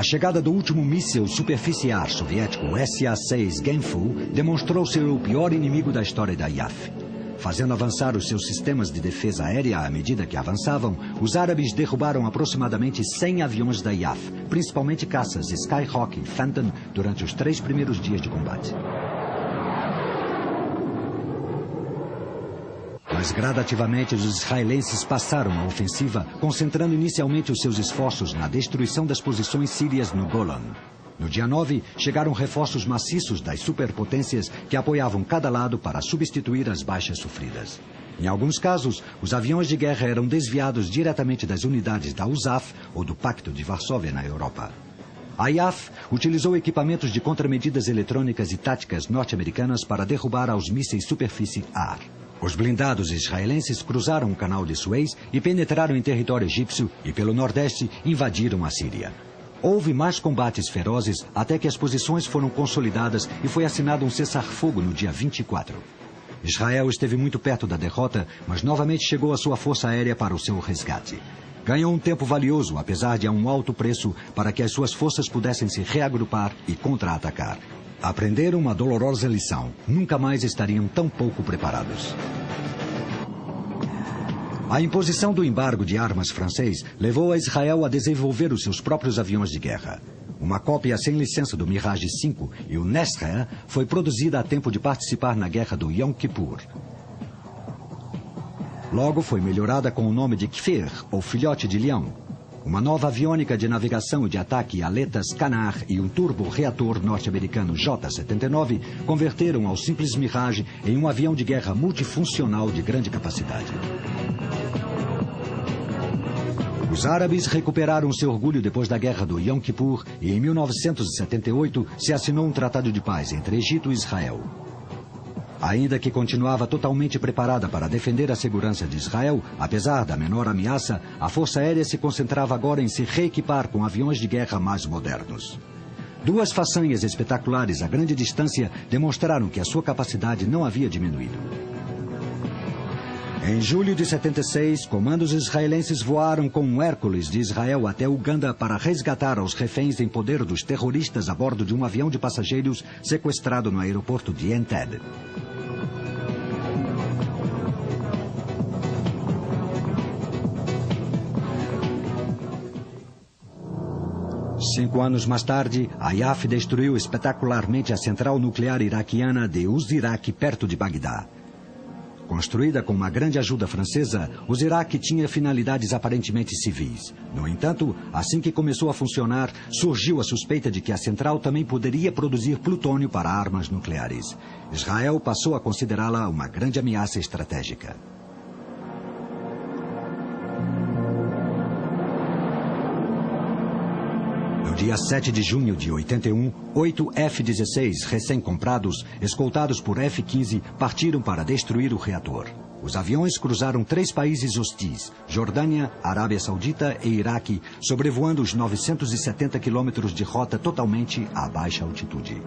A chegada do último míssil superficiar soviético, o SA-6 Genfu, demonstrou ser o pior inimigo da história da IAF. Fazendo avançar os seus sistemas de defesa aérea à medida que avançavam, os árabes derrubaram aproximadamente 100 aviões da IAF, principalmente caças Skyhawk e Phantom, durante os 3 primeiros dias de combate. Mas gradativamente os israelenses passaram a ofensiva, concentrando inicialmente os seus esforços na destruição das posições sírias no Golan. No dia 9, chegaram reforços maciços das superpotências que apoiavam cada lado para substituir as baixas sofridas. Em alguns casos, os aviões de guerra eram desviados diretamente das unidades da USAF ou do Pacto de Varsóvia na Europa. A IAF utilizou equipamentos de contramedidas eletrônicas e táticas norte-americanas para derrubar aos mísseis superfície-ar. Os blindados israelenses cruzaram o canal de Suez e penetraram em território egípcio e, pelo nordeste, invadiram a Síria. Houve mais combates ferozes até que as posições foram consolidadas e foi assinado um cessar-fogo no dia 24. Israel esteve muito perto da derrota, mas novamente chegou a sua força aérea para o seu resgate. Ganhou um tempo valioso, apesar de a um alto preço, para que as suas forças pudessem se reagrupar e contra-atacar. Aprenderam uma dolorosa lição. Nunca mais estariam tão pouco preparados. A imposição do embargo de armas francês levou a Israel a desenvolver os seus próprios aviões de guerra. Uma cópia sem licença do Mirage 5 e o Nesra foi produzida a tempo de participar na guerra do Yom Kippur. Logo foi melhorada com o nome de Kfir, ou filhote de leão. Uma nova aviônica de navegação e de ataque aletas Canar e um turbo-reator norte-americano J-79 converteram ao simples Mirage em um avião de guerra multifuncional de grande capacidade. Os árabes recuperaram seu orgulho depois da guerra do Yom Kippur e em 1978 se assinou um tratado de paz entre Egito e Israel. Ainda que continuava totalmente preparada para defender a segurança de Israel, apesar da menor ameaça, a Força Aérea se concentrava agora em se reequipar com aviões de guerra mais modernos. 2 façanhas espetaculares a grande distância demonstraram que a sua capacidade não havia diminuído. Em julho de 76, comandos israelenses voaram com um Hércules de Israel até Uganda para resgatar os reféns em poder dos terroristas a bordo de um avião de passageiros sequestrado no aeroporto de Entebbe. Cinco anos mais tarde, a IAF destruiu espetacularmente a central nuclear iraquiana de Uzirak, perto de Bagdá. Construída com uma grande ajuda francesa, o Iraque tinha finalidades aparentemente civis. No entanto, assim que começou a funcionar, surgiu a suspeita de que a central também poderia produzir plutônio para armas nucleares. Israel passou a considerá-la uma grande ameaça estratégica. No dia 7 de junho de 81, 8 F-16 recém-comprados, escoltados por F-15, partiram para destruir o reator. Os aviões cruzaram 3 países hostis, Jordânia, Arábia Saudita e Iraque, sobrevoando os 970 quilômetros de rota totalmente a baixa altitude.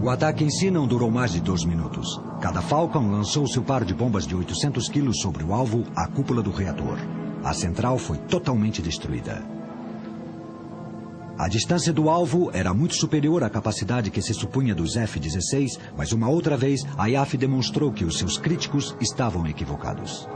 O ataque em si não durou mais de 2 minutos. Cada Falcon lançou seu par de bombas de 800 quilos sobre o alvo, a cúpula do reator. A central foi totalmente destruída. A distância do alvo era muito superior à capacidade que se supunha dos F-16, mas uma outra vez a IAF demonstrou que os seus críticos estavam equivocados.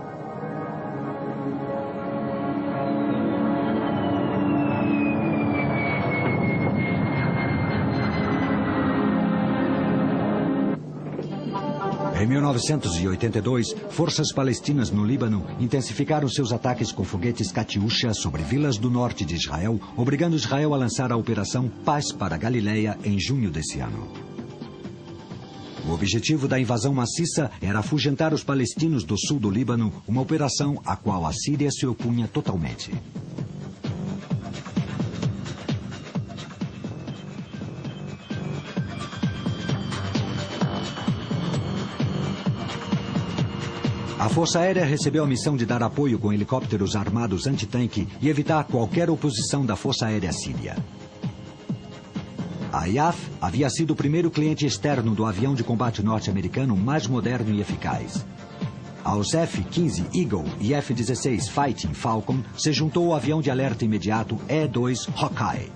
Em 1982, forças palestinas no Líbano intensificaram seus ataques com foguetes Katyusha sobre vilas do norte de Israel, obrigando Israel a lançar a Operação Paz para Galileia em junho desse ano. O objetivo da invasão maciça era afugentar os palestinos do sul do Líbano, uma operação à qual a Síria se opunha totalmente. A Força Aérea recebeu a missão de dar apoio com helicópteros armados antitanque e evitar qualquer oposição da Força Aérea Síria. A IAF havia sido o primeiro cliente externo do avião de combate norte-americano mais moderno e eficaz. Aos F-15 Eagle e F-16 Fighting Falcon se juntou o avião de alerta imediato E-2 Hawkeye.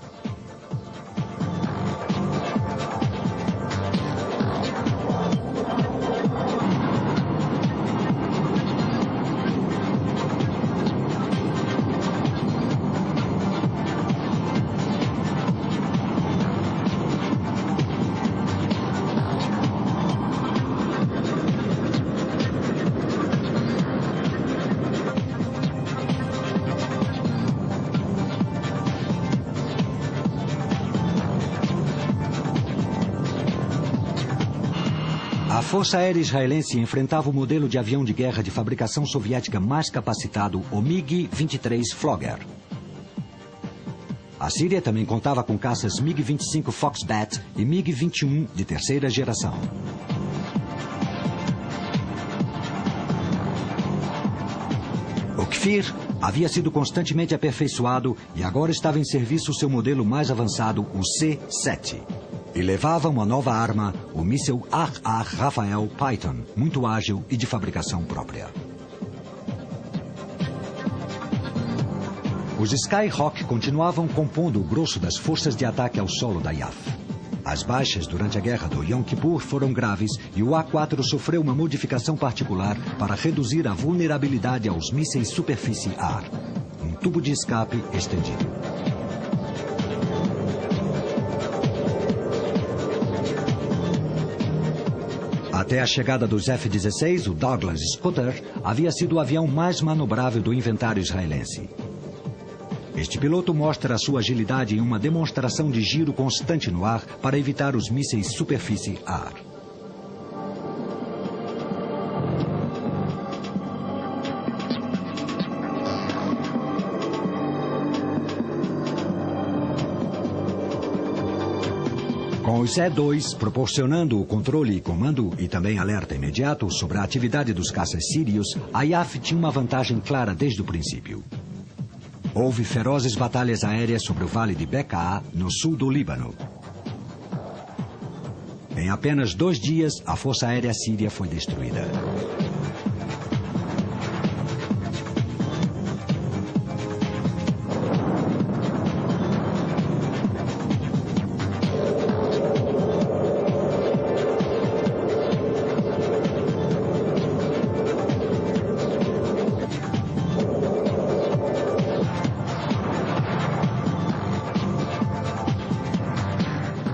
A Força Aérea Israelense enfrentava o modelo de avião de guerra de fabricação soviética mais capacitado, o MiG-23 Flogger. A Síria também contava com caças MiG-25 Foxbat e MiG-21 de terceira geração. O Kfir havia sido constantemente aperfeiçoado e agora estava em serviço seu modelo mais avançado, o C-7. E levava uma nova arma, o míssil Ar Rafael Python, muito ágil e de fabricação própria. Os Skyhawk continuavam compondo o grosso das forças de ataque ao solo da IAF. As baixas durante a guerra do Yom Kippur foram graves e o A-4 sofreu uma modificação particular para reduzir a vulnerabilidade aos mísseis superfície-ar. Um tubo de escape estendido. Até a chegada dos F-16, o Douglas Scooter havia sido o avião mais manobrável do inventário israelense. Este piloto mostra a sua agilidade em uma demonstração de giro constante no ar para evitar os mísseis superfície-ar. Com os E-2 proporcionando o controle e comando e também alerta imediato sobre a atividade dos caças sírios, a IAF tinha uma vantagem clara desde o princípio. Houve ferozes batalhas aéreas sobre o vale de Bekaa, no sul do Líbano. Em apenas 2 dias, a Força Aérea Síria foi destruída.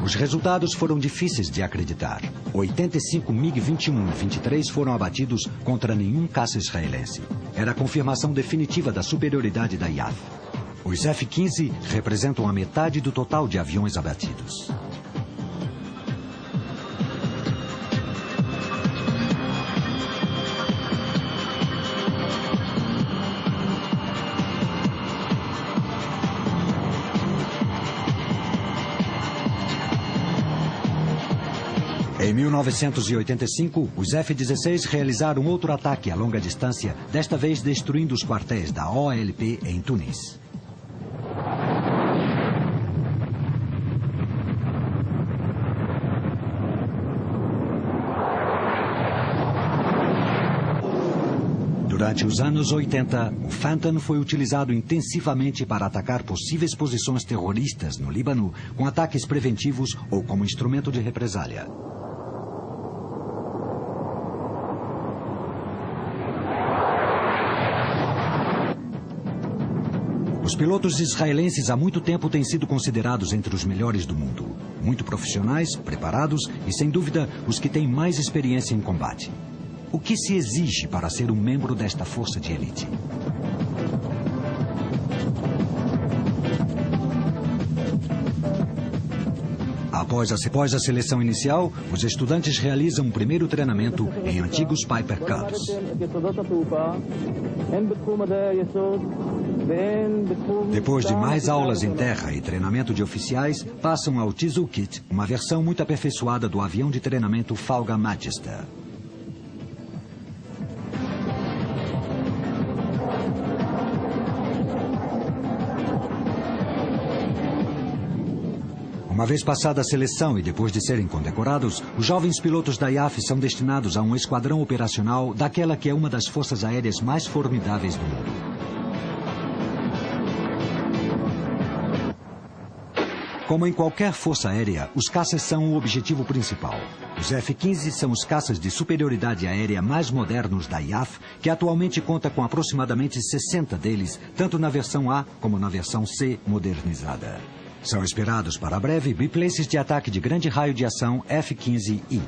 Os resultados foram difíceis de acreditar. 85 MiG-21 e 23 foram abatidos contra nenhum caça israelense. Era a confirmação definitiva da superioridade da IAF. Os F-15 representam a metade do total de aviões abatidos. Em 1985, os F-16 realizaram outro ataque a longa distância, desta vez destruindo os quartéis da OLP em Tunis. Durante os anos 80, o Phantom foi utilizado intensivamente para atacar possíveis posições terroristas no Líbano com ataques preventivos ou como instrumento de represália. Os pilotos israelenses há muito tempo têm sido considerados entre os melhores do mundo. Muito profissionais, preparados e, sem dúvida, os que têm mais experiência em combate. O que se exige para ser um membro desta força de elite? Após a seleção inicial, os estudantes realizam um primeiro treinamento em antigos Piper Cubs. Depois de mais aulas em terra e treinamento de oficiais, passam ao Tizukit, uma versão muito aperfeiçoada do avião de treinamento Falga Magister. O Uma vez passada a seleção e depois de serem condecorados, os jovens pilotos da IAF são destinados a um esquadrão operacional daquela que é uma das forças aéreas mais formidáveis do mundo. Como em qualquer força aérea, os caças são o objetivo principal. Os F-15 são os caças de superioridade aérea mais modernos da IAF, que atualmente conta com aproximadamente 60 deles, tanto na versão A como na versão C modernizada. São esperados para breve biplaces de ataque de grande raio de ação F-15I.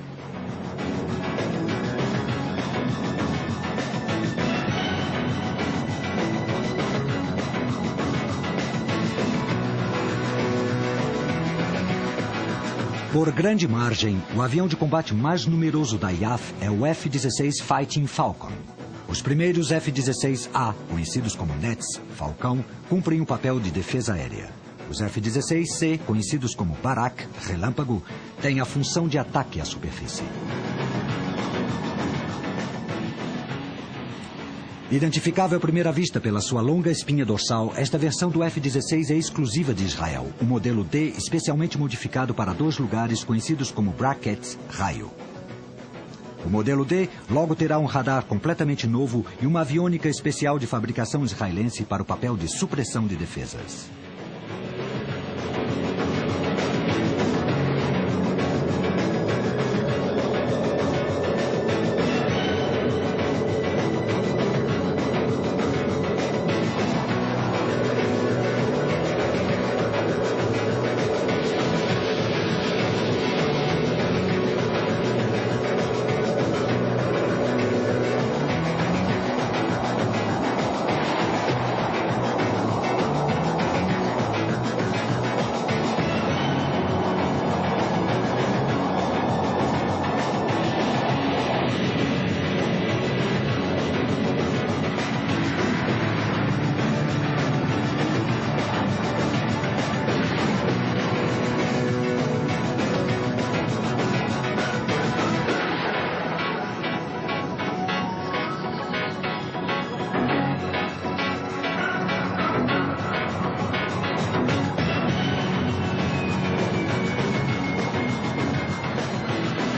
Por grande margem, o avião de combate mais numeroso da IAF é o F-16 Fighting Falcon. Os primeiros F-16A, conhecidos como Nets, Falcão, cumprem um papel de defesa aérea. Os F-16C, conhecidos como Barak, Relâmpago, têm a função de ataque à superfície. Identificável à primeira vista pela sua longa espinha dorsal, esta versão do F-16 é exclusiva de Israel, o modelo D especialmente modificado para 2 lugares conhecidos como brackets raio. O modelo D logo terá um radar completamente novo e uma aviônica especial de fabricação israelense para o papel de supressão de defesas.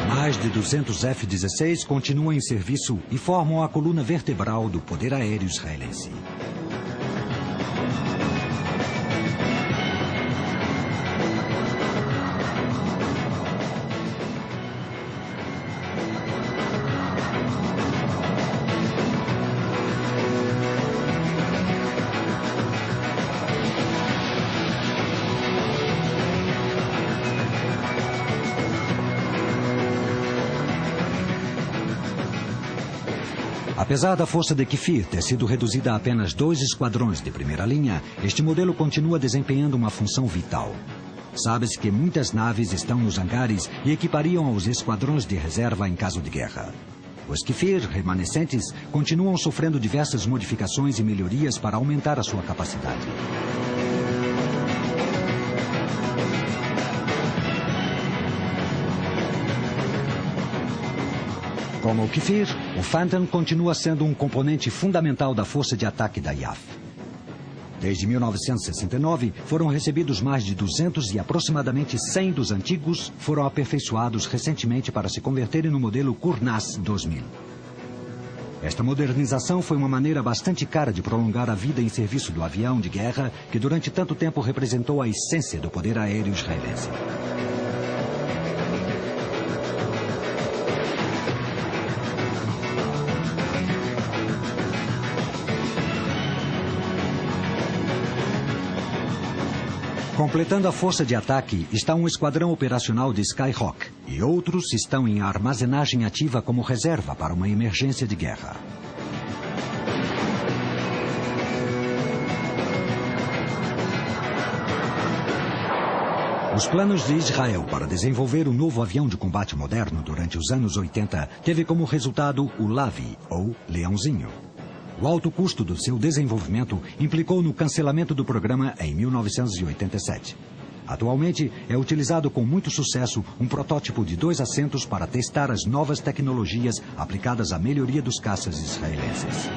Mais de 200 F-16 continuam em serviço e formam a coluna vertebral do poder aéreo israelense. Apesar da força de Kfir ter sido reduzida a apenas 2 esquadrões de primeira linha, este modelo continua desempenhando uma função vital. Sabe-se que muitas naves estão nos hangares e equipariam aos esquadrões de reserva em caso de guerra. Os Kfir remanescentes continuam sofrendo diversas modificações e melhorias para aumentar a sua capacidade. Como o Kfir, o Phantom continua sendo um componente fundamental da força de ataque da IAF. Desde 1969, foram recebidos mais de 200 e aproximadamente 100 dos antigos foram aperfeiçoados recentemente para se converterem no modelo Kurnas 2000. Esta modernização foi uma maneira bastante cara de prolongar a vida em serviço do avião de guerra que durante tanto tempo representou a essência do poder aéreo israelense. Completando a força de ataque está um esquadrão operacional de Skyhawk e outros estão em armazenagem ativa como reserva para uma emergência de guerra. Os planos de Israel para desenvolver um novo avião de combate moderno durante os anos 80 teve como resultado o Lavi, ou Leãozinho. O alto custo do seu desenvolvimento implicou no cancelamento do programa em 1987. Atualmente, é utilizado com muito sucesso um protótipo de 2 assentos para testar as novas tecnologias aplicadas à melhoria dos caças israelenses.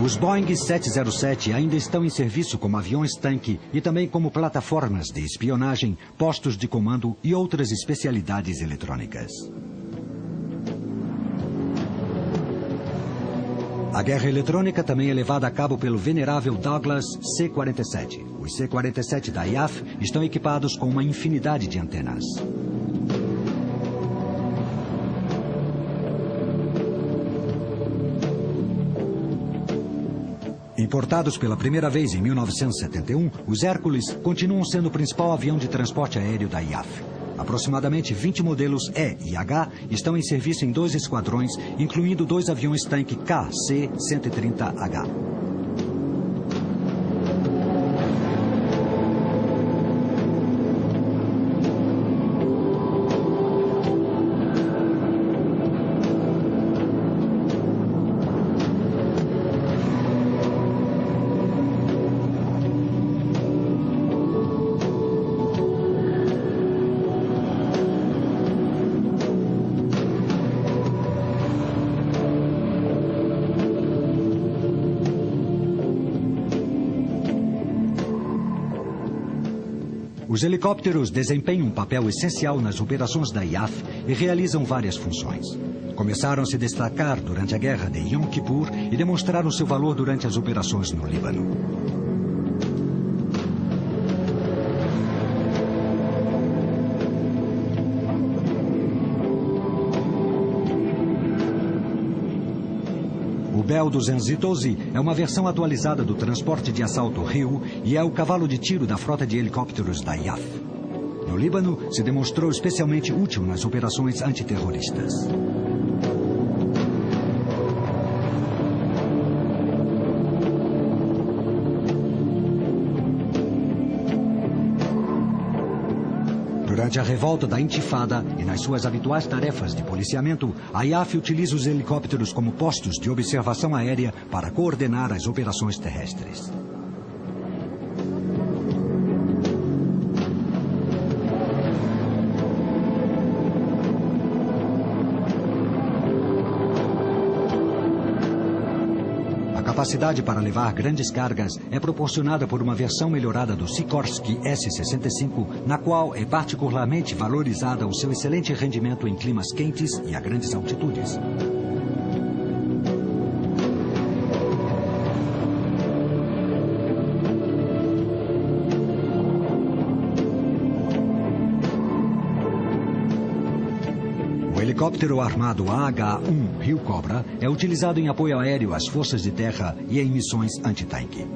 Os Boeing 707 ainda estão em serviço como aviões-tanque e também como plataformas de espionagem, postos de comando e outras especialidades eletrônicas. A guerra eletrônica também é levada a cabo pelo venerável Douglas C-47. Os C-47 da IAF estão equipados com uma infinidade de antenas. Importados pela primeira vez em 1971, os Hércules continuam sendo o principal avião de transporte aéreo da IAF. Aproximadamente 20 modelos E e H estão em serviço em 2 esquadrões, incluindo 2 aviões-tanque KC-130H. Os helicópteros desempenham um papel essencial nas operações da IAF e realizam várias funções. Começaram a se destacar durante a guerra de Yom Kippur e demonstraram seu valor durante as operações no Líbano. O Bell 212 é uma versão atualizada do transporte de assalto Hill e é o cavalo de tiro da frota de helicópteros da IAF. No Líbano, se demonstrou especialmente útil nas operações antiterroristas. Durante a revolta da Intifada e nas suas habituais tarefas de policiamento, a IAF utiliza os helicópteros como postos de observação aérea para coordenar as operações terrestres. A capacidade para levar grandes cargas é proporcionada por uma versão melhorada do Sikorsky S-65, na qual é particularmente valorizada o seu excelente rendimento em climas quentes e a grandes altitudes. O helicóptero armado AH-1 Rio Cobra é utilizado em apoio aéreo às forças de terra e em missões antitanque.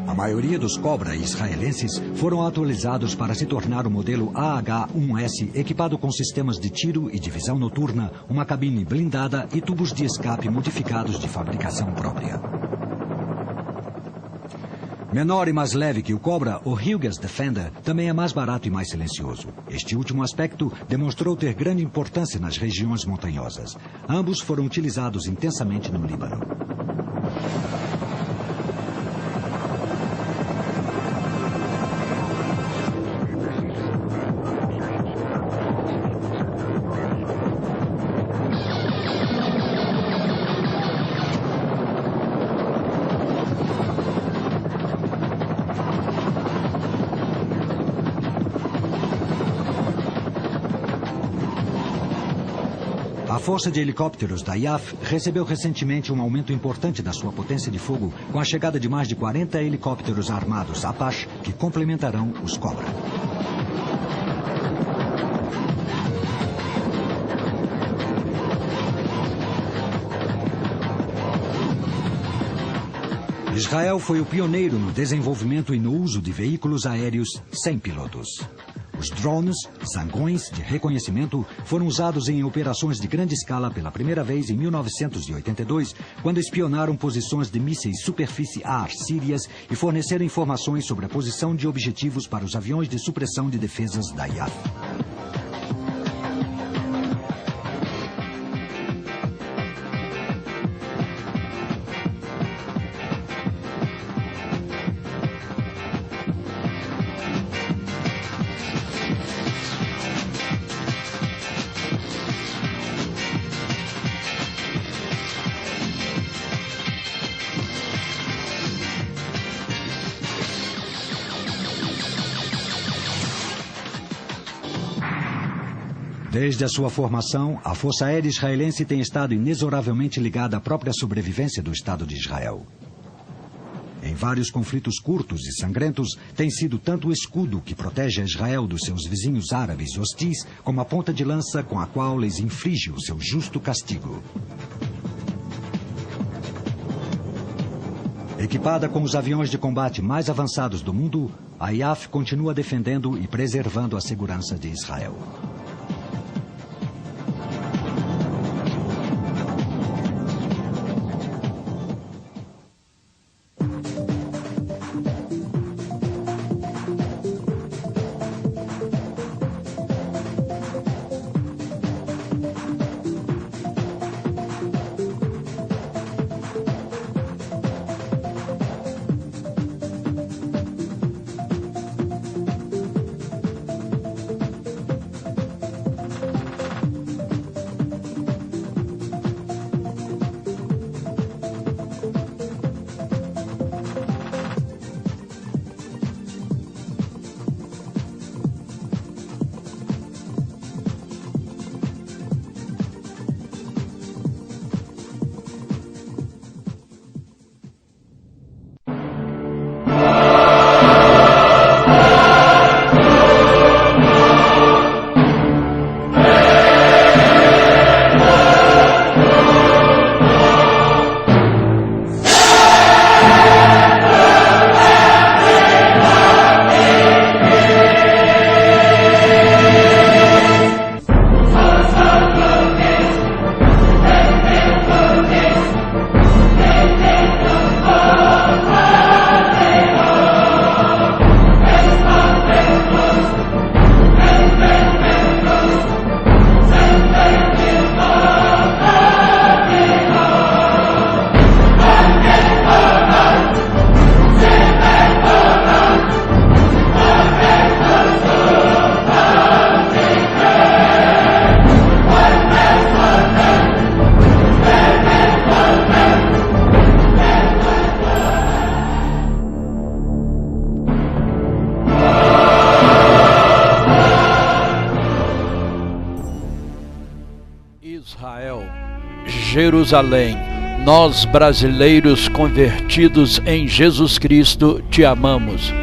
A maioria dos Cobra israelenses foram atualizados para se tornar o modelo AH-1S, equipado com sistemas de tiro e de visão noturna, uma cabine blindada e tubos de escape modificados de fabricação própria. Menor e mais leve que o Cobra, o Hughes Defender também é mais barato e mais silencioso. Este último aspecto demonstrou ter grande importância nas regiões montanhosas. Ambos foram utilizados intensamente no Líbano. A Força de Helicópteros da IAF recebeu recentemente um aumento importante da sua potência de fogo com a chegada de mais de 40 helicópteros armados Apache que complementarão os Cobra. Israel foi o pioneiro no desenvolvimento e no uso de veículos aéreos sem pilotos. Os drones, zangões de reconhecimento, foram usados em operações de grande escala pela primeira vez em 1982, quando espionaram posições de mísseis superfície-ar sírias e forneceram informações sobre a posição de objetivos para os aviões de supressão de defesas da IAF. Desde a sua formação, a Força Aérea Israelense tem estado inexoravelmente ligada à própria sobrevivência do Estado de Israel. Em vários conflitos curtos e sangrentos, tem sido tanto o escudo que protege a Israel dos seus vizinhos árabes hostis, como a ponta de lança com a qual lhes inflige o seu justo castigo. Equipada com os aviões de combate mais avançados do mundo, a IAF continua defendendo e preservando a segurança de Israel. Jerusalém, nós brasileiros convertidos em Jesus Cristo te amamos.